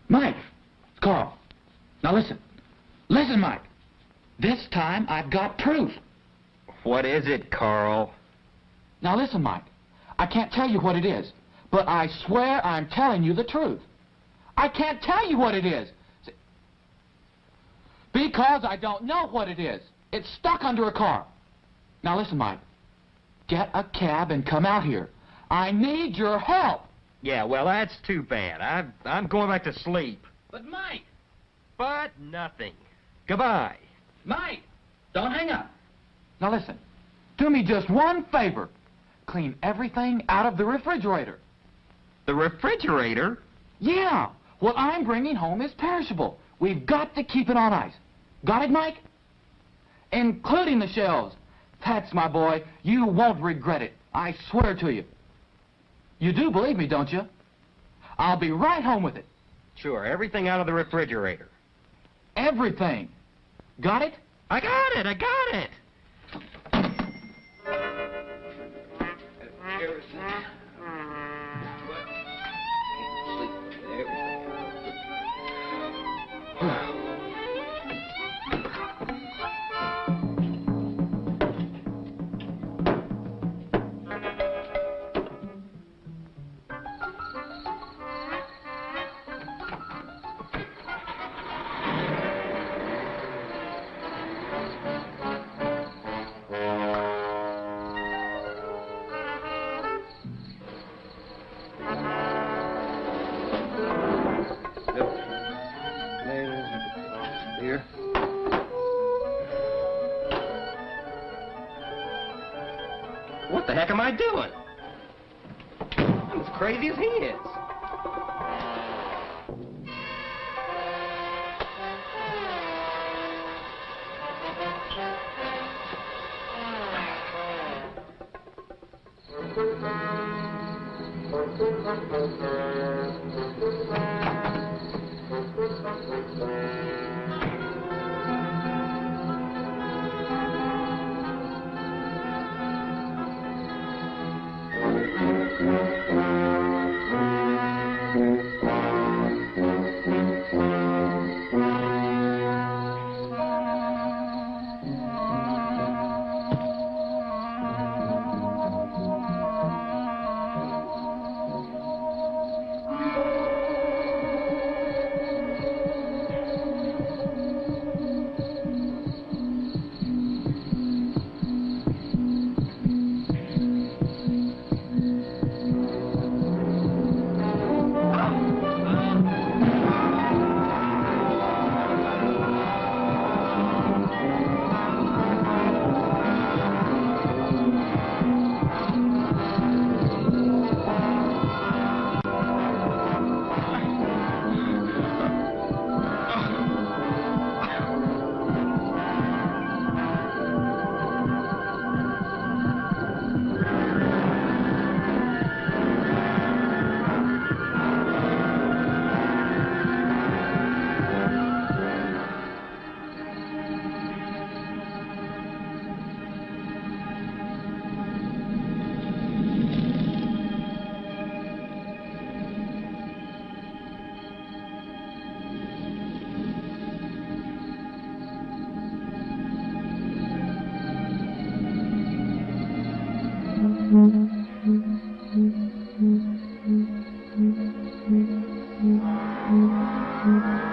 Mike! Carl! Now listen. Listen, Mike. This time I've got proof. What is it, Carl? Now listen, Mike. I can't tell you what it is, but I swear I'm telling you the truth. I can't tell you what it is. Because I don't know what it is. It's stuck under a car. Now listen, Mike. Get a cab and come out here. I need your help. Yeah, well, that's too bad. I'm going back to sleep. But Mike! But nothing. Goodbye. Mike! Don't hang up. Now listen. Do me just one favor. Clean everything out of the refrigerator. The refrigerator? Yeah. What I'm bringing home is perishable. We've got to keep it on ice. Got it, Mike? Including the shells. That's my boy. You won't regret it. I swear to you. You do believe me, don't you? I'll be right home with it. Sure, everything out of the refrigerator. Everything. Got it? I got it! I got it! Here. What the heck am I doing? I'm as crazy as he is.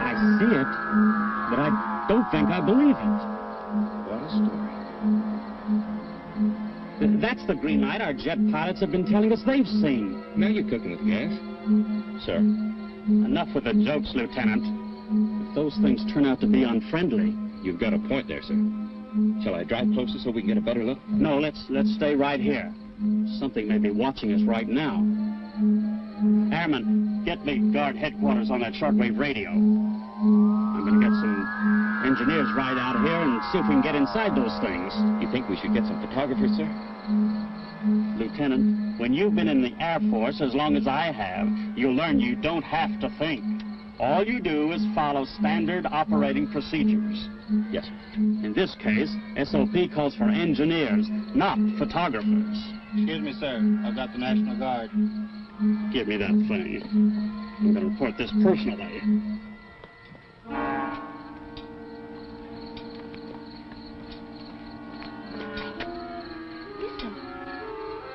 I see it, but I don't think I believe it. What a story. That's the green light our jet pilots have been telling us they've seen. Now you're cooking with gas. Sir, enough with the jokes, Lieutenant. If those things turn out to be unfriendly... You've got a point there, sir. Shall I drive closer so we can get a better look? No, let's stay right here. Something may be watching us right now. Airman, get me guard headquarters on that shortwave radio. I'm going to get some engineers right out here and see if we can get inside those things. You think we should get some photographers, sir? Lieutenant, when you've been in the Air Force as long as I have, you'll learn you don't have to think. All you do is follow standard operating procedures. Yes, sir. In this case, SOP calls for engineers, not photographers. Excuse me, sir. I've got the National Guard. Give me that thing. I'm going to report this personally.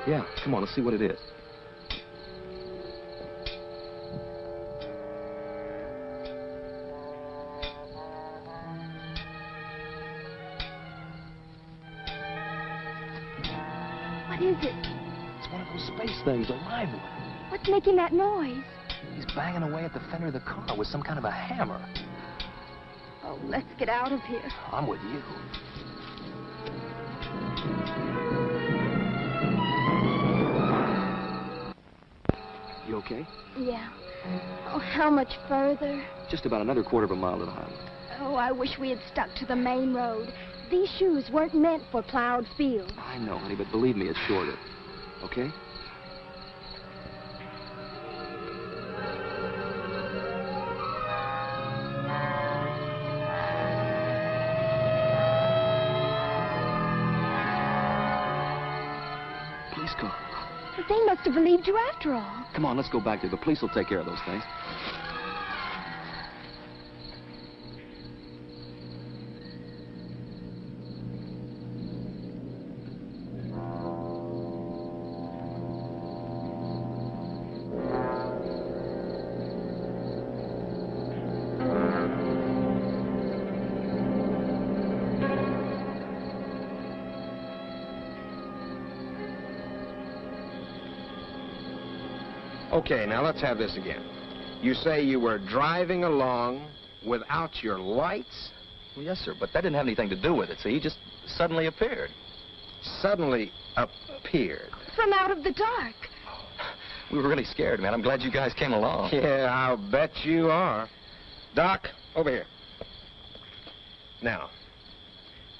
Yeah, come on, let's see what it is. What is it? It's one of those space things, a live one. What's making that noise? He's banging away at the fender of the car with some kind of a hammer. Oh, let's get out of here. I'm with you. You okay? Yeah. Oh, how much further? Just about another quarter of a mile to the highway. Oh, I wish we had stuck to the main road. These shoes weren't meant for plowed fields. I know, honey, but believe me, it's shorter. Okay? Police car. They must have believed you after all. Come on, let's go back there. The police will take care of those things. Okay, now let's have this again. You say you were driving along without your lights? Well, yes, sir, but that didn't have anything to do with it. See, he just suddenly appeared. Suddenly appeared? From out of the dark. We were really scared, man. I'm glad you guys came along. Yeah, I'll bet you are. Doc, over here. Now,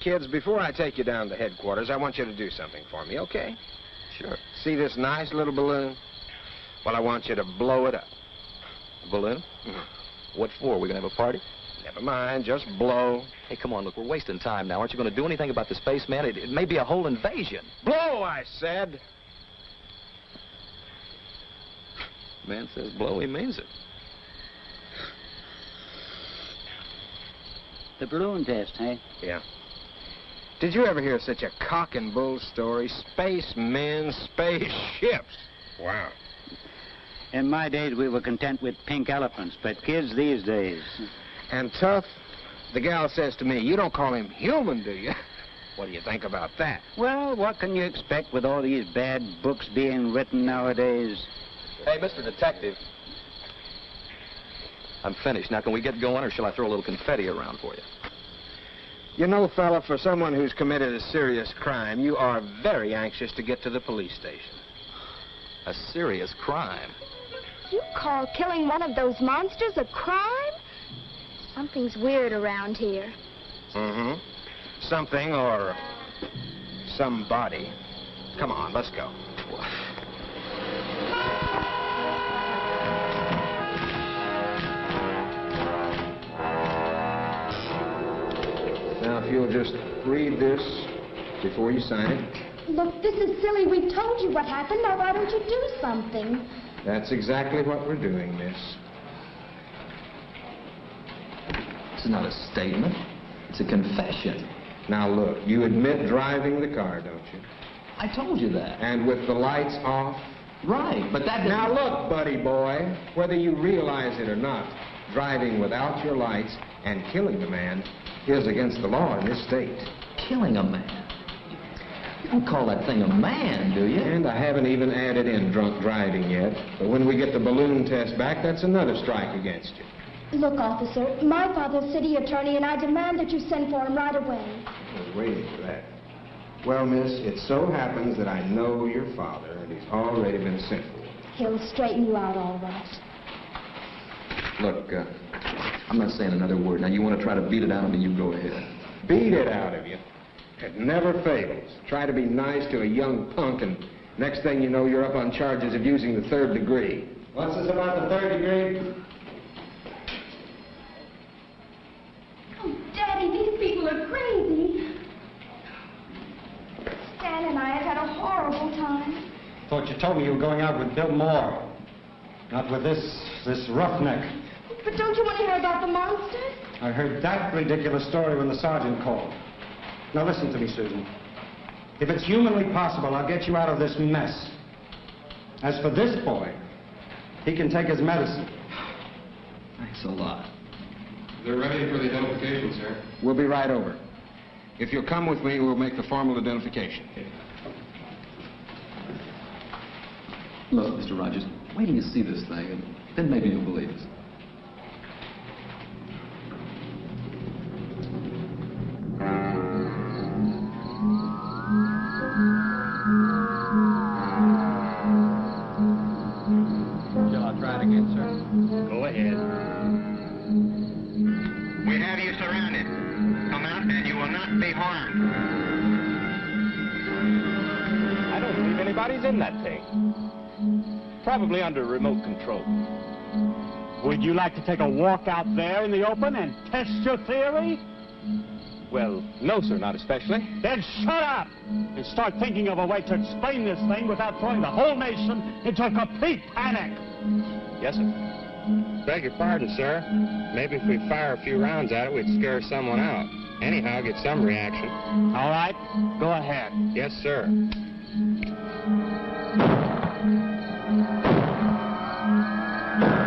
kids, before I take you down to headquarters, I want you to do something for me, okay? Sure. See this nice little balloon? Well, I want you to blow it up. A balloon? What for? We gonna have a party? Never mind, just blow. Hey, come on, look, we're wasting time now. Aren't you gonna do anything about the spaceman? It may be a whole invasion. Blow, I said. Man says blow, he means it. The balloon test, eh? Yeah. Did you ever hear such a cock and bull story? Spacemen, spaceships. Wow. In my days, we were content with pink elephants, but kids these days... And Tough, the gal says to me, you don't call him human, do you? What do you think about that? Well, what can you expect with all these bad books being written nowadays? Hey, Mr. Detective. I'm finished. Now, can we get going, or shall I throw a little confetti around for you? You know, fella, for someone who's committed a serious crime, you are very anxious to get to the police station. A serious crime? You call killing one of those monsters a crime? Something's weird around here. Mm-hmm. Something or somebody. Come on, let's go. Now, if you'll just read this before you sign it. Look, this is silly. We've told you what happened. Now, why don't you do something? That's exactly what we're doing, miss. This is not a statement. It's a confession. Now, look, you admit driving the car, don't you? I told you that. And with the lights off? Right, but that didn't... Now, look, buddy boy, whether you realize it or not, driving without your lights and killing the man is against the law in this state. Killing a man? You don't call that thing a man, do you? And I haven't even added in drunk driving yet. But when we get the balloon test back, that's another strike against you. Look, officer, my father's city attorney, and I demand that you send for him right away. I was waiting for that. Well, miss, it so happens that I know your father, and he's already been sent for. He'll straighten you out all right. Look, I'm not saying another word. Now, you want to try to beat it out of me, you go ahead. Beat it out of you? It never fails. Try to be nice to a young punk, and next thing you know, you're up on charges of using the third degree. What's this about the third degree? Oh, Daddy, these people are crazy. Stan and I have had a horrible time. Thought you told me you were going out with Bill Moore. Not with this roughneck. But don't you want to hear about the monsters? I heard that ridiculous story when the sergeant called. Now listen to me, Susan. If it's humanly possible, I'll get you out of this mess. As for this boy, he can take his medicine. Thanks a lot. They're ready for the identification, sir. We'll be right over. If you'll come with me, we'll make the formal identification. Look, Mr. Rogers, wait till you see this thing, and then maybe you'll believe us. Shall I try it again, sir? Go ahead. We have you surrounded. Come out and you will not be harmed. I don't believe anybody's in that thing. Probably under remote control. Would you like to take a walk out there in the open and test your theory? Well, no, sir, not especially. Then shut up and start thinking of a way to explain this thing without throwing the whole nation into a complete panic. Yes, sir. Beg your pardon, sir. Maybe if we fire a few rounds at it, we'd scare someone out. Anyhow, get some reaction. All right, go ahead. Yes, sir.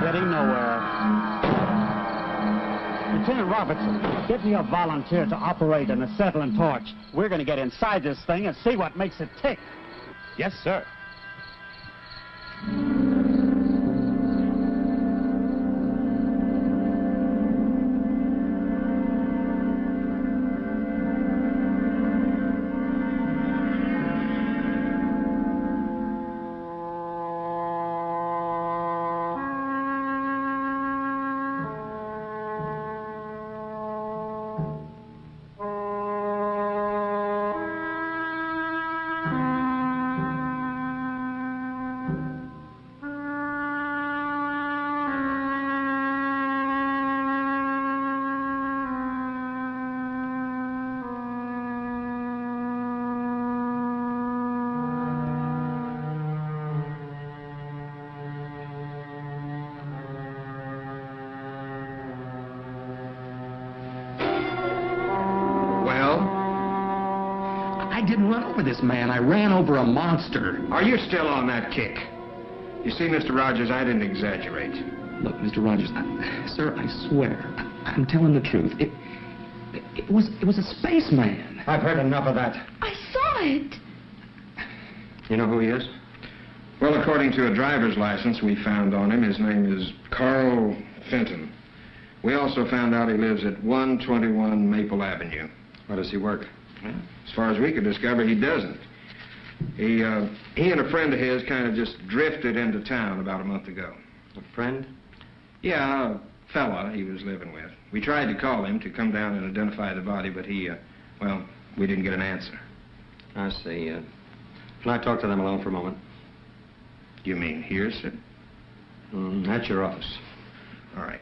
Getting nowhere. Lieutenant Robertson, get me a volunteer to operate an acetylene torch. We're going to get inside this thing and see what makes it tick. Yes, sir. I didn't run over this man. I ran over a monster. Are you still on that kick? You see, Mr. Rogers, I didn't exaggerate. Look, Mr. Rogers, sir, I swear, I'm telling the truth. It was a spaceman. I've heard enough of that. I saw it. You know who he is? Well, according to a driver's license we found on him, his name is Carl Fenton. We also found out he lives at 121 Maple Avenue. Where does he work? Well, as far as we could discover, he doesn't. He and a friend of his kind of just drifted into town about a month ago. A friend? Yeah, a fella he was living with. We tried to call him to come down and identify the body, but well, we didn't get an answer. I see. Can I talk to them alone for a moment? You mean here, sir? At your office. All right.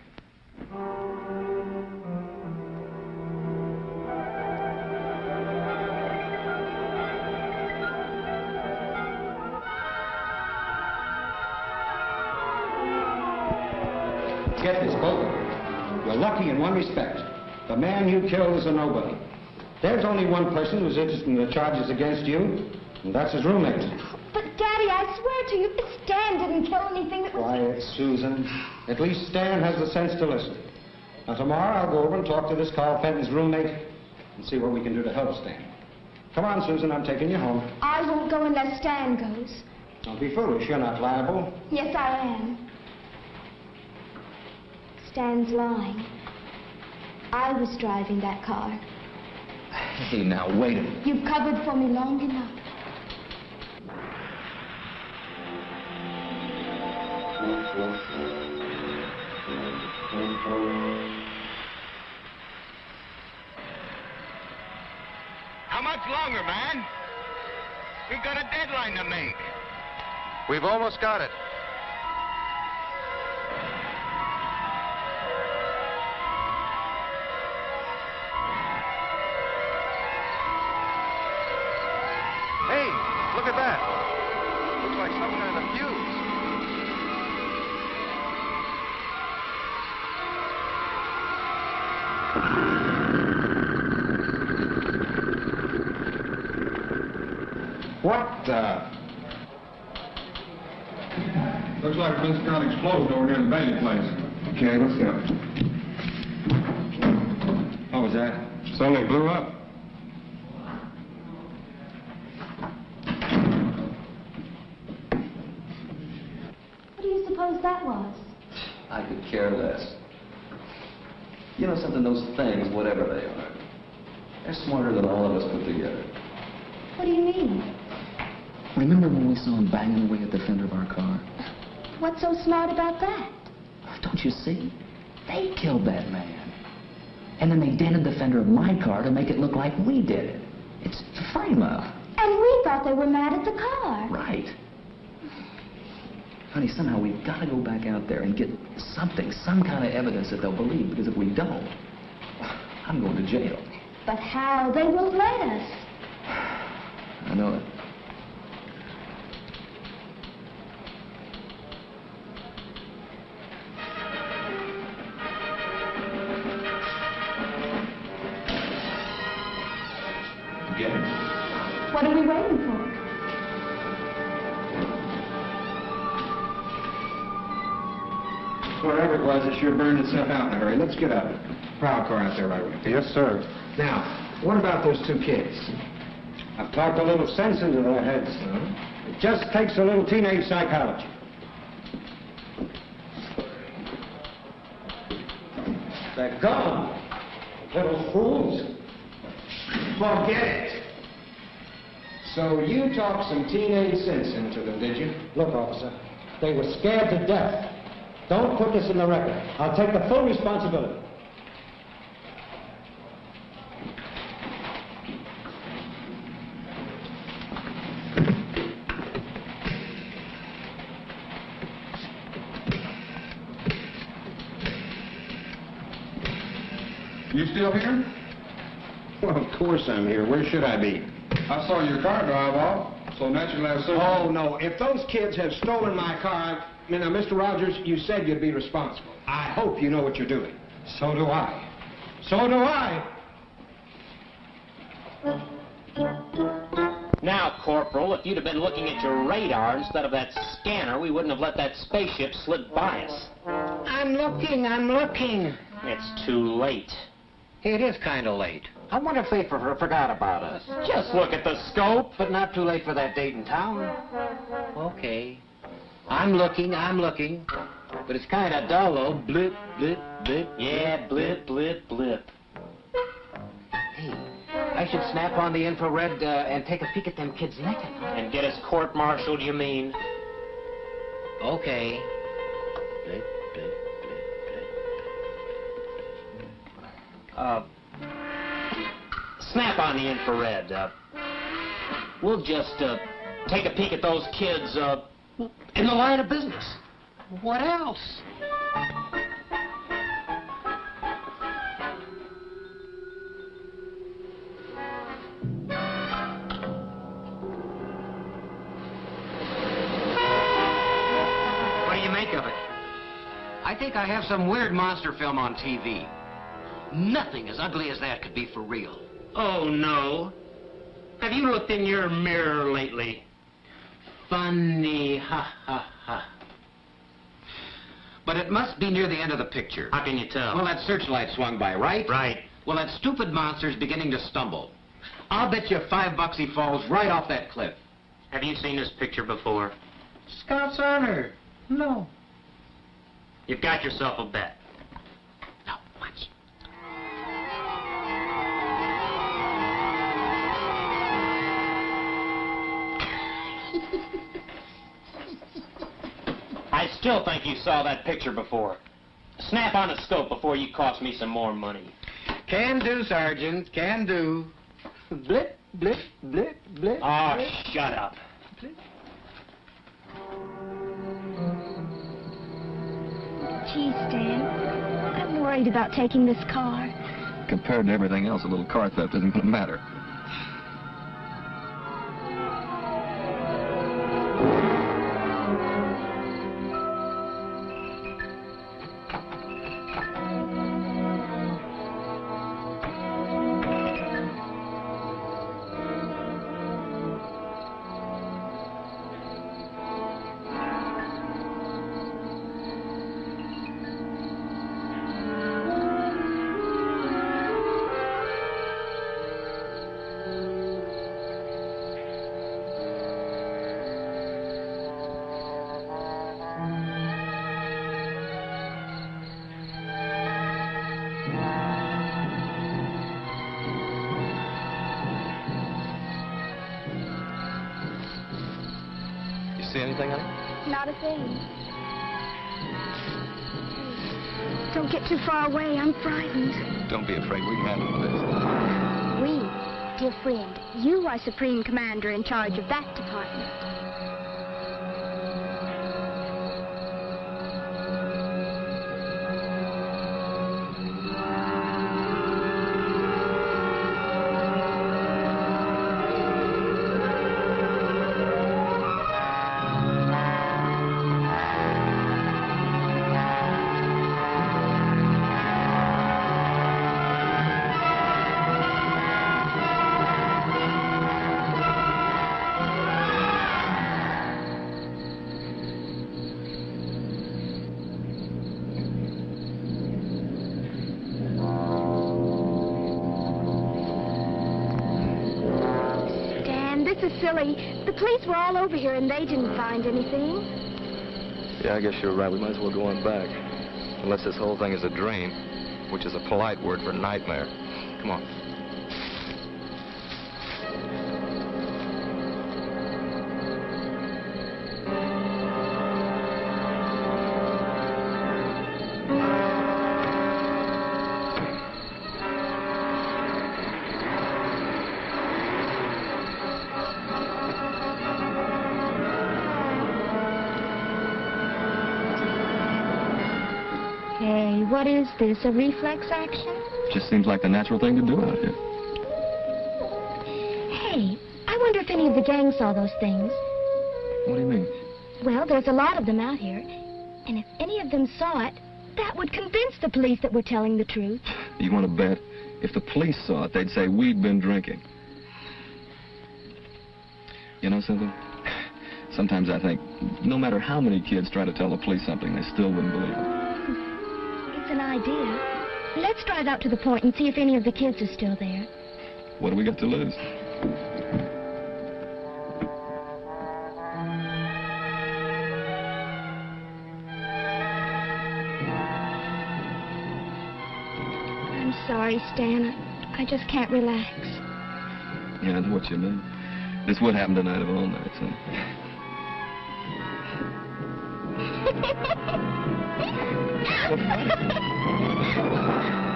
Get this, both of you. You're lucky in one respect. The man you killed is a nobody. There's only one person who's interested in the charges against you, and that's his roommate. But, Daddy, I swear to you, Stan didn't kill anything that was... Quiet, Susan. At least Stan has the sense to listen. Now, tomorrow I'll go over and talk to this Carl Fenton's roommate and see what we can do to help Stan. Come on, Susan, I'm taking you home. I won't go unless Stan goes. Don't be foolish. You're not liable. Yes, I am. Stan's lying. I was driving that car. Hey, now, wait a minute. You've covered for me long enough. How much longer, man? We've got a deadline to make. We've almost got it. Hey, look at that. Looks like some kind of fuse. What, Looks like there's been an explosion over near the Bailey place. Okay, let's go. What was that? Something blew up. What do you suppose that was? I could care less. You know something, those things, whatever they are, they're smarter than all of us put together. What do you mean? Remember when we saw them banging away at the fender of our car? What's so smart about that? Don't you see? They killed that man. And then they dented the fender of my car to make it look like we did it. It's a frame-up. And we thought they were mad at the car. Right. Honey, somehow we've got to go back out there and get something, some kind of evidence that they'll believe, because if we don't, I'm going to jail. But how? They won't let us. I know it. Get it? What are we waiting for? Whatever it was, it sure burned itself out in a hurry. Let's get a prowl car out there right away. Yes, sir. Now, what about those two kids? I've talked a little sense into their heads. It just takes a little teenage psychology. They're gone. Little fools. Forget it. So you talked some teenage sense into them, did you? Look, officer, they were scared to death. Don't put this in the record. I'll take the full responsibility. You still here? Well, of course I'm here. Where should I be? I saw your car drive off, so naturally I assumed... Oh, no. If those kids have stolen my car, now, Mr. Rogers, you said you'd be responsible. I hope you know what you're doing. So do I. So do I. Now, Corporal, if you'd have been looking at your radar instead of that scanner, we wouldn't have let that spaceship slip by us. I'm looking. It's too late. It is kind of late. I wonder if they forgot about us. Just look at the scope. But not too late for that date in town. Okay. I'm looking. But it's kind of dull, though. Blip, blip, blip. Yeah, blip, blip, blip. Hey, I should snap on the infrared and take a peek at them kids naked. And get us court-martialed, you mean? Okay. Blip, blip, blip, blip. Snap on the infrared. We'll just take a peek at those kids in the line of business. What else? What do you make of it? I think I have some weird monster film on TV. Nothing as ugly as that could be for real. Oh, no. Have you looked in your mirror lately? Funny, ha, ha, ha. But it must be near the end of the picture. How can you tell? Well, that searchlight swung by, right? Right. Well, that stupid monster's beginning to stumble. I'll bet you $5 he falls right off that cliff. Have you seen this picture before? Scout's honor. No. You've got yourself a bet. Now, watch. I still think you saw that picture before. Snap on a scope before you cost me some more money. Can do, Sergeant. Can do. Blip, blip, blip, blip. Oh, blip. shut up. Blip. Gee, Stan, I'm worried about taking this car. Compared to everything else, a little car theft isn't going to matter. see anything, honey? Not a thing. Don't get too far away. I'm frightened. Don't be afraid. We can handle this. We, dear friend, you are Supreme Commander in charge of that department. Silly. The police were all over here and they didn't find anything. Yeah, I guess you're right. We might as well go on back. Unless this whole thing is a dream, which is a polite word for nightmare. Come on. Hey, what is this, a reflex action? Just seems like the natural thing to do out here. Hey, I wonder if any of the gang saw those things. What do you mean? Well, there's a lot of them out here. And if any of them saw it, that would convince the police that we're telling the truth. You want to bet? If the police saw it, they'd say we'd been drinking. You know something? Sometimes I think no matter how many kids try to tell the police something, they still wouldn't believe it. It's an idea. Let's drive out to the point and see if any of the kids are still there. What do we got to lose? I'm sorry, Stan. I just can't relax. Yeah, I know what you mean. This would happen tonight of all nights, huh?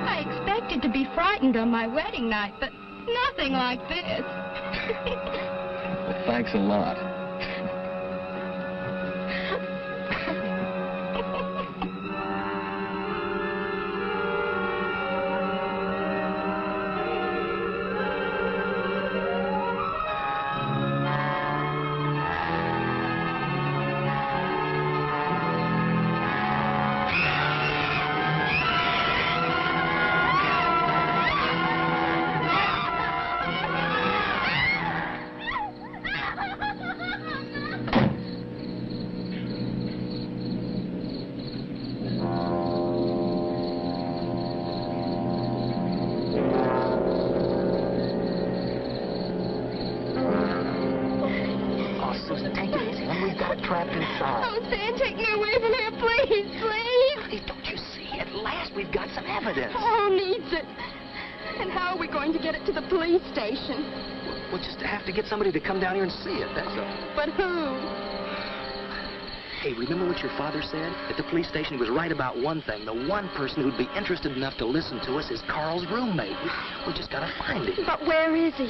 I expected to be frightened on my wedding night, but nothing like this. Well, thanks a lot. Trapped inside. Oh, Stan, take me away from here, please, please. Honey, don't you see? At last we've got some evidence. Oh, needs it. And how are we going to get it to the police station? We'll just have to get somebody to come down here and see it, that's all. But who? Hey, remember what your father said? At the police station, he was right about one thing. The one person who'd be interested enough to listen to us is Carl's roommate. We just gotta find him. But where is he?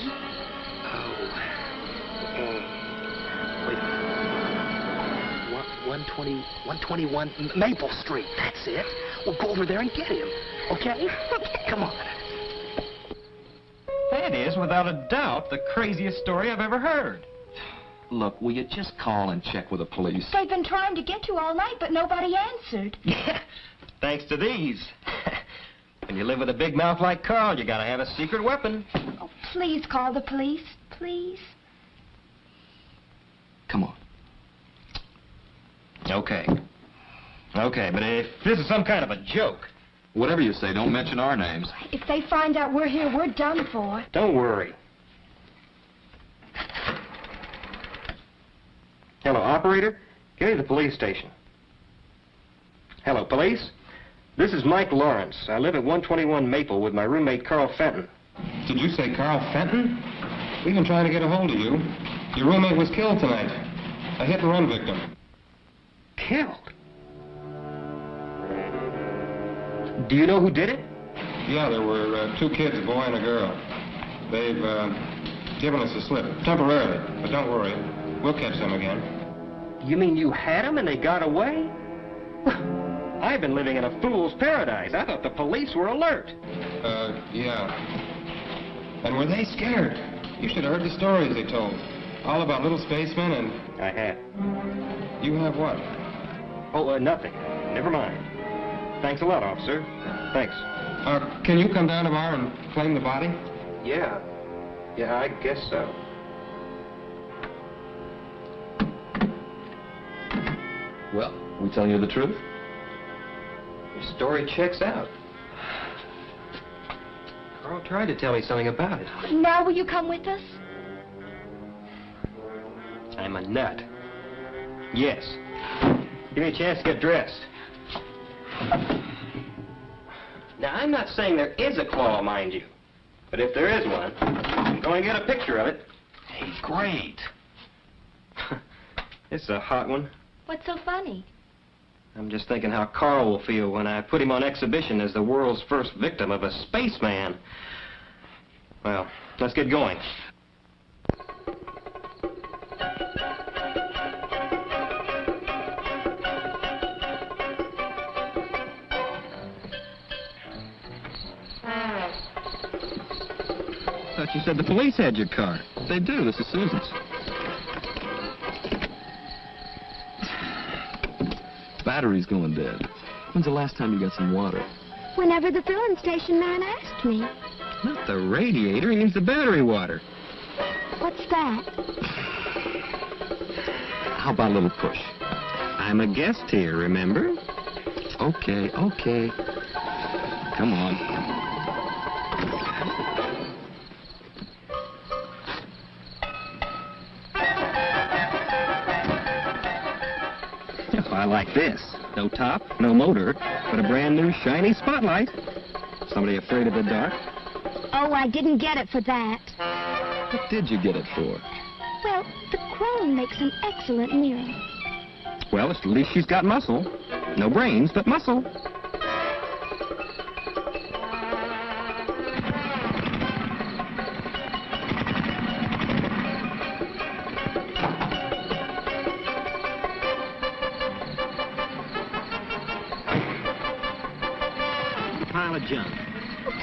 Wait a minute. 121 Maple Street. That's it. We'll go over there and get him. Okay? Come on. That is, without a doubt, the craziest story I've ever heard. Look, will you just call and check with the police? They've been trying to get you all night, but nobody answered. Yeah, thanks to these. When you live with a big mouth like Carl, you gotta have a secret weapon. Oh, please call the police, please. Come on. Okay, but if this is some kind of a joke... Whatever you say, don't mention our names. If they find out we're here, we're done for. Don't worry. Hello, operator. Get to the police station. Hello, police. This is Mike Lawrence. I live at 121 Maple with my roommate, Carl Fenton. Did you say Carl Fenton? We've been trying to get a hold of you. Your roommate was killed tonight. A hit-and-run victim. Killed? Do you know who did it? Yeah, there were 2 kids, a boy and a girl. They've given us a slip, temporarily. But don't worry, we'll catch them again. You mean you had them and they got away? I've been living in a fool's paradise. I thought the police were alert. Yeah. And were they scared? You should have heard the stories they told. All about little spacemen and... I have. You have what? Oh, nothing. Never mind. Thanks a lot, officer. Thanks. Can you come down tomorrow and claim the body? Yeah. Yeah, I guess so. Well, we telling you the truth? Your story checks out. Carl tried to tell me something about it. Now will you come with us? I'm a nut. Yes. Give me a chance to get dressed. Now, I'm not saying there is a claw, mind you. But if there is one, I'm going to get a picture of it. Hey, great. It's a hot one. What's so funny? I'm just thinking how Carl will feel when I put him on exhibition as the world's first victim of a spaceman. Well, let's get going. Thought you said the police had your car. They do. This is Susan's. Battery's going dead. When's the last time you got some water? Whenever the filling station man asked me. Not the radiator. He means the battery water. What's that? How about a little push? I'm a guest here, remember? Okay, okay. Come on. I like this. No top, no motor, but a brand new shiny spotlight. Somebody afraid of the dark? Oh, I didn't get it for that. What did you get it for? Well, the crone makes an excellent mirror. Well, at least she's got muscle. No brains, but muscle. Pile of junk.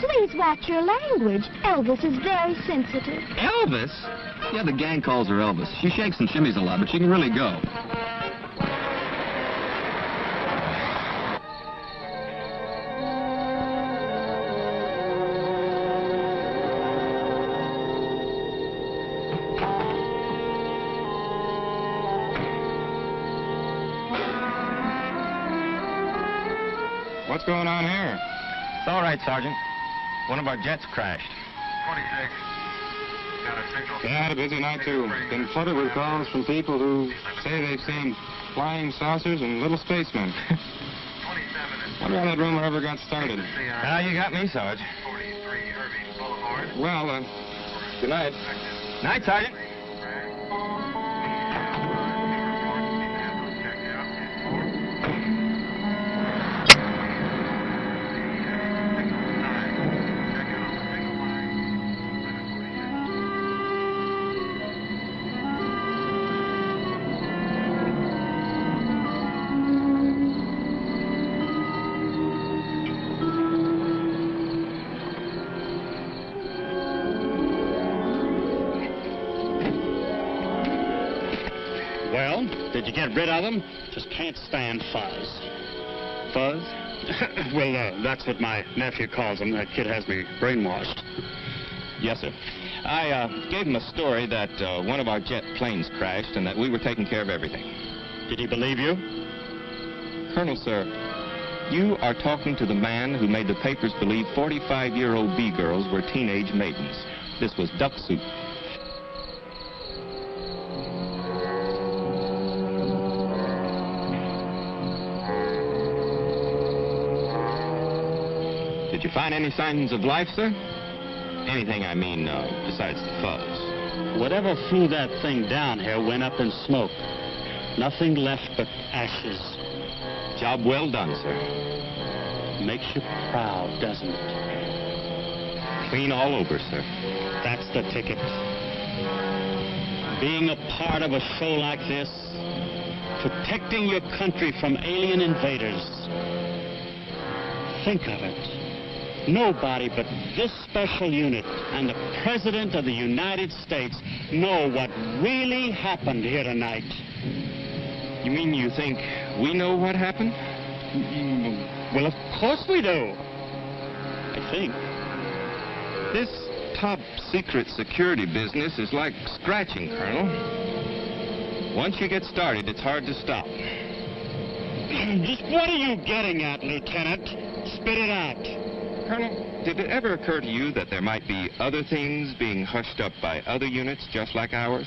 Please watch your language. Elvis is very sensitive. Elvis? Yeah, the gang calls her Elvis. She shakes and shimmies a lot, but she can really go. What's going on here? It's all right, Sergeant. One of our jets crashed. 26. Got a signal. Yeah, had a busy night, too. Been flooded with calls from people who say they've seen flying saucers and little spacemen. 27. Wonder how that rumor ever got started. Now you got me, Sarge. 43 Irving Boulevard. Well, good night. Night, Sergeant. Well, did you get rid of them? Just can't stand fuzz. Fuzz? Well, that's what my nephew calls them. That kid has me brainwashed. Yes, sir. I gave him a story that one of our jet planes crashed and that we were taking care of everything. Did he believe you? Colonel, sir, you are talking to the man who made the papers believe 45-year-old B-girls were teenage maidens. This was duck soup. Did you find any signs of life, sir? Anything, I mean, besides the fuzz. Whatever flew that thing down here went up in smoke. Nothing left but ashes. Job well done, sir. Makes you proud, doesn't it? Clean all over, sir. That's the ticket. Being a part of a show like this, protecting your country from alien invaders. Think of it. Nobody but this special unit and the President of the United States know what really happened here tonight. You mean you think we know what happened? Well, of course we do. I think. This top secret security business is like scratching, Colonel. Once you get started, it's hard to stop. Just what are you getting at, Lieutenant? Spit it out. Colonel, did it ever occur to you that there might be other things being hushed up by other units just like ours?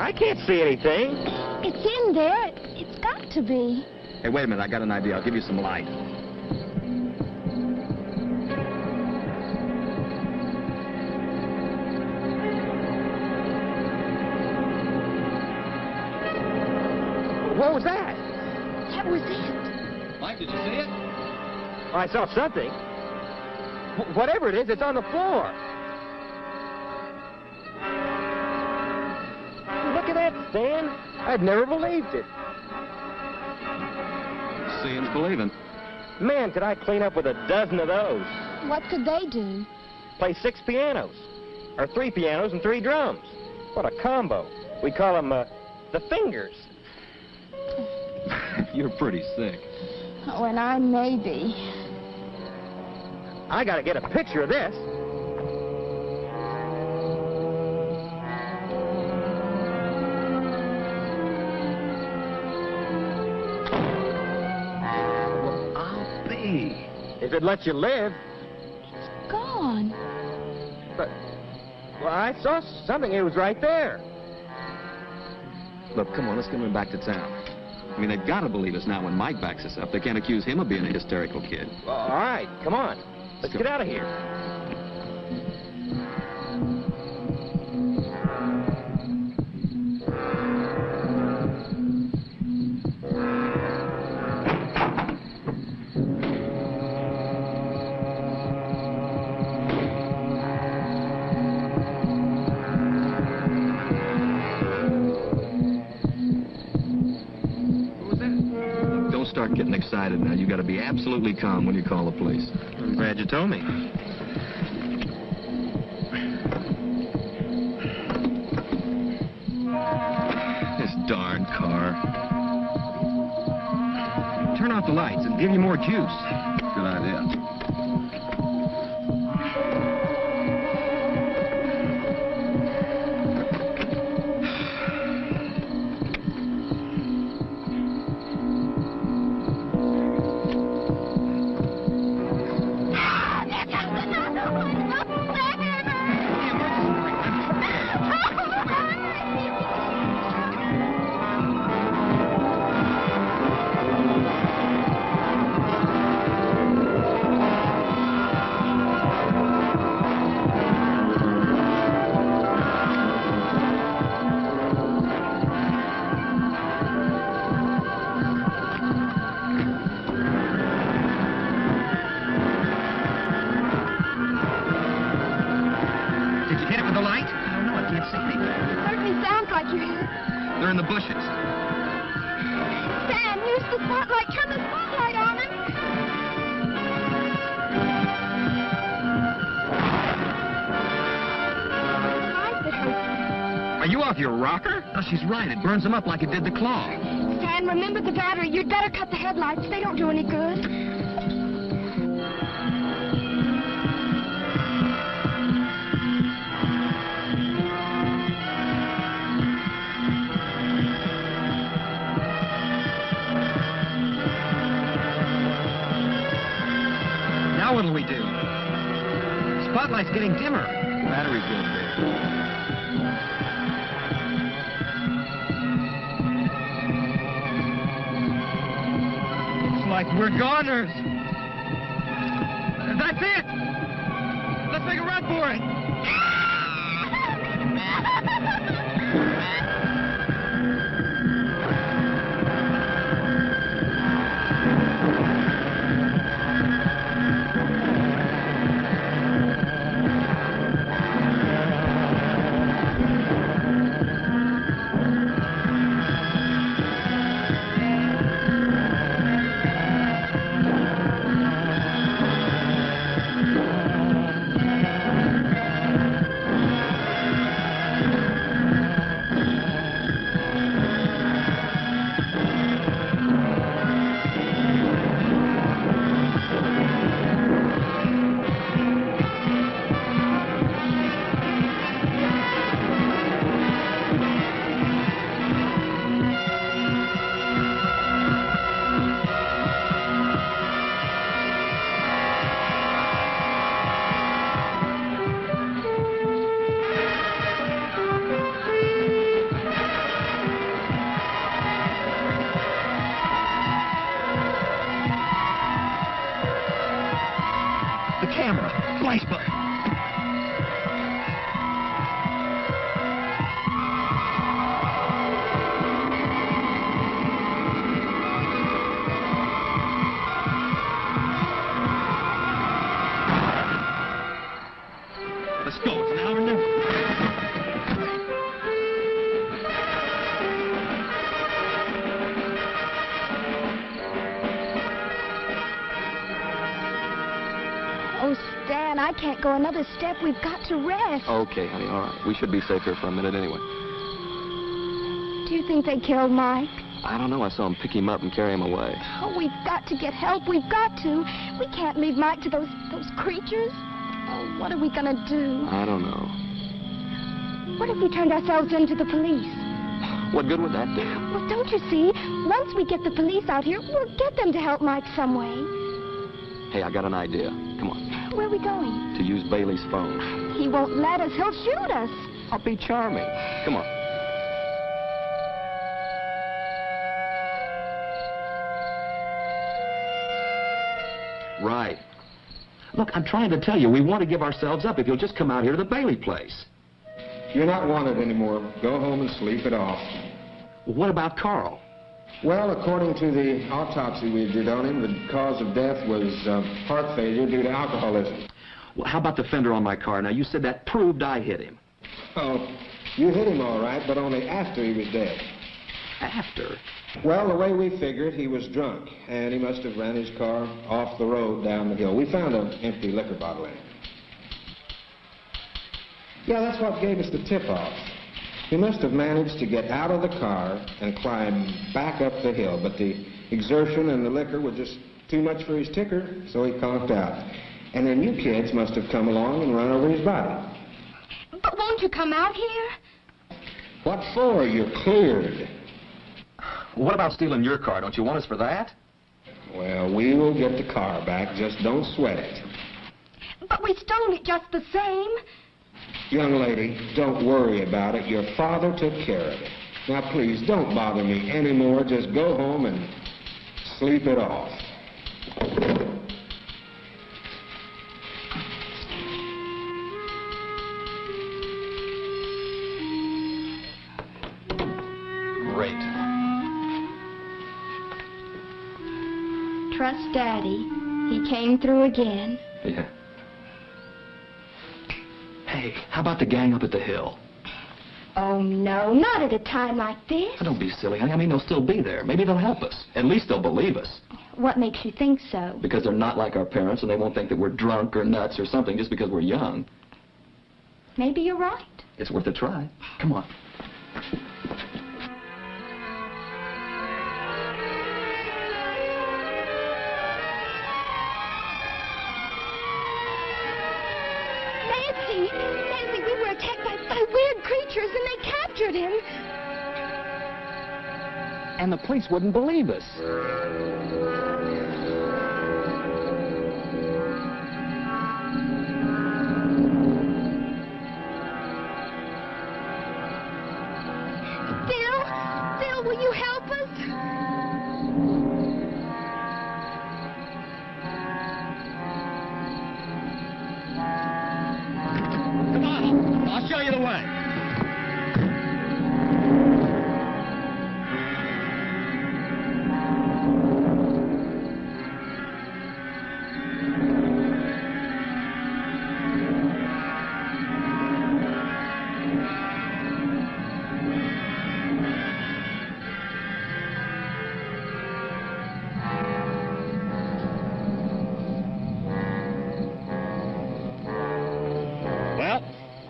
I can't see anything. It's in there. It's got to be. Hey, wait a minute. I got an idea. I'll give you some light. What was that? That was it. Mike, did you see it? I saw something. Whatever it is, it's on the floor. Look at that, Stan. I'd never believed it. Seeing's believing. Man, could I clean up with a dozen of those. What could they do? Play 6 pianos. Or 3 pianos and 3 drums. What a combo. We call them, the fingers. You're pretty sick. Oh, and I may be. I gotta get a picture of this. Well, I'll be. If it lets you live. It's gone. But, well, I saw something. It was right there. Look, come on, let's get him back to town. I mean, they've got to believe us now when Mike backs us up. They can't accuse him of being a hysterical kid. Well, all right, come on. Let's get out of here. Start getting excited now. You got to be absolutely calm when you call the police. I'm glad you told me. This darn car. Turn off the lights and give you more juice. Good idea. bushes. Sam, use the spotlight. Turn the spotlight on him. Are you off your rocker? No, she's right. It burns them up like it did the claw. Sam, remember the battery. You'd better cut the headlights. They don't do any good. Now what'll we do? Spotlight's getting dimmer. Battery's getting dead. Looks like we're goners. That's it! Let's make a run for it! Camera. Flash button. Let's go. It's now or never. Oh, Stan, I can't go another step. We've got to rest. Okay, honey, all right. We should be safe here for a minute anyway. Do you think they killed Mike? I don't know. I saw him pick him up and carry him away. Oh, we've got to get help. We've got to. We can't leave Mike to those creatures. Oh, what are we going to do? I don't know. What if we turned ourselves in to the police? What good would that do? Well, don't you see? Once we get the police out here, we'll get them to help Mike some way. Hey, I got an idea. Come on. Where are we going? To use Bailey's phone. He won't let us. He'll shoot us. I'll be charming. Come on. Right. Look, I'm trying to tell you, we want to give ourselves up if you'll just come out here to the Bailey place. You're not wanted anymore. Go home and sleep it off. Well, what about Carl? Well, according to the autopsy we did on him, the cause of death was heart failure due to alcoholism. Well, how about the fender on my car? Now, you said that proved I hit him. Oh, you hit him all right, but only after he was dead. After? Well, the way we figured, he was drunk, and he must have ran his car off the road down the hill. We found an empty liquor bottle in it. Yeah, that's what gave us the tip-off. He must have managed to get out of the car and climb back up the hill, but the exertion and the liquor were just too much for his ticker, so he conked out. And then you kids must have come along and run over his body. But won't you come out here? What for? You're cleared. What about stealing your car? Don't you want us for that? Well, we will get the car back. Just don't sweat it. But we stole it just the same. Young lady, don't worry about it. Your father took care of it. Now, please, don't bother me anymore. Just go home and sleep it off. Great. Trust Daddy. He came through again. Yeah. Hey, how about the gang up at the hill? Oh, no, not at a time like this. Oh, don't be silly, honey. I mean, they'll still be there. Maybe they'll help us. At least they'll believe us. What makes you think so? Because they're not like our parents, and they won't think that we're drunk or nuts or something just because we're young. Maybe you're right. It's worth a try. Come on. Nancy, we were attacked by weird creatures, and they captured him. And the police wouldn't believe us. Bill, will you help us? Come on, I'll show you the way.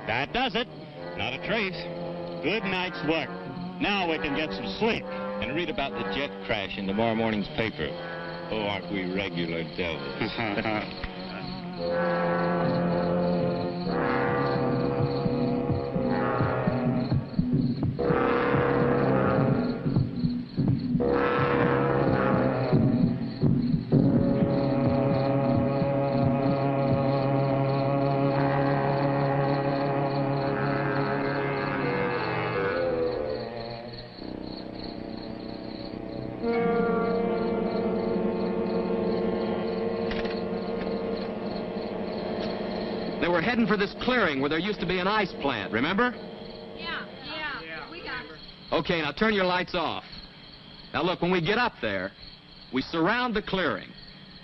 That does it. Not a trace. Good night's work. Now we can get some sleep. And read about the jet crash in tomorrow morning's paper. Oh, aren't we regular devils? They were heading for this clearing where there used to be an ice plant, remember? Yeah, we got it. Okay, now turn your lights off. Now look, when we get up there, we surround the clearing.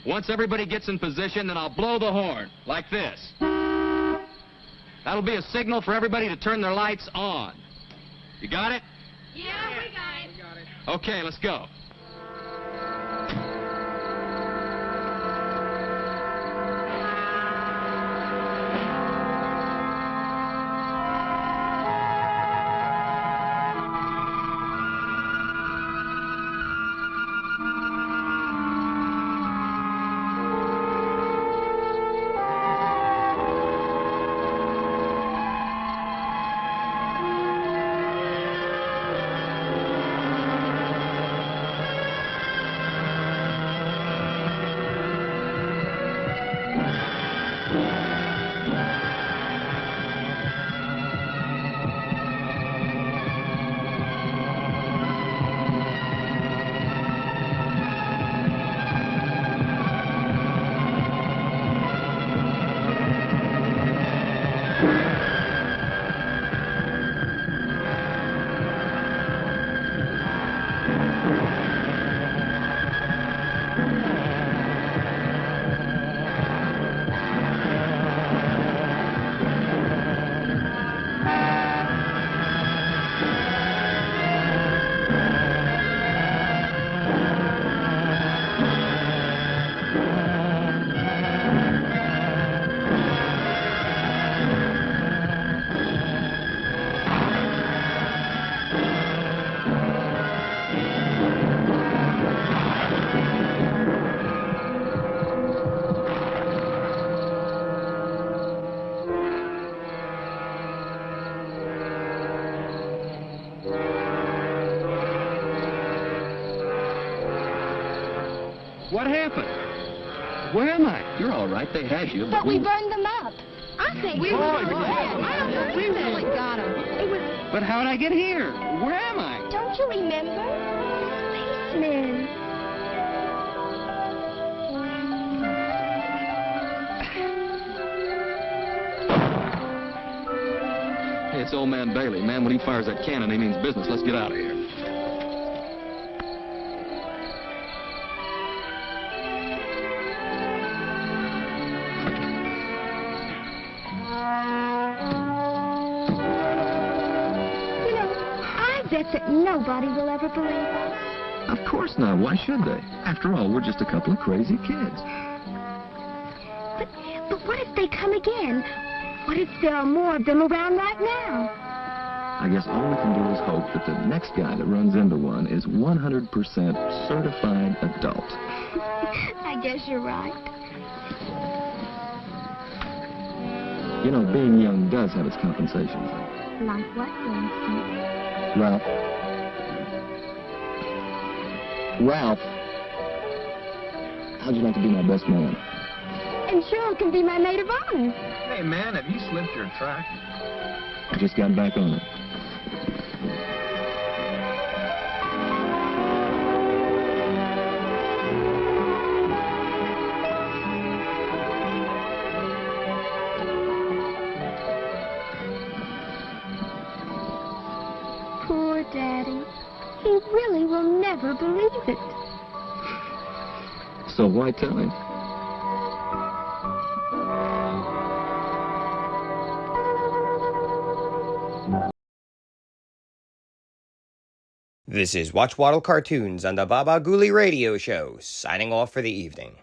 Once everybody gets in position, then I'll blow the horn, like this. That'll be a signal for everybody to turn their lights on. You got it? Yeah, we got it. Okay, let's go. What happened? Where am I? You're all right. They had you, But we burned them up. I think we were I don't we believe really it. got them. It was... But how'd I get here? Where am I? Don't you remember? Spacemen. Hey, it's old man Bailey. Man, when he fires that cannon, he means business. Let's get out of here. bet that nobody will ever believe us. Of course not. Why should they? After all, we're just a couple of crazy kids. But what if they come again? What if there are more of them around right now? I guess all we can do is hope that the next guy that runs into one is 100% certified adult. I guess you're right. You know, being young does have its compensations. Like what, for instance? Ralph, how'd you like to be my best man? And Cheryl can be my maid of honor. Hey, man, have you slipped your track? I just got back on it. Poor Daddy. He really will never believe it. So why tell him? This is Watch Waddle Cartoons on the Baba Ghoulie Radio Show, signing off for the evening.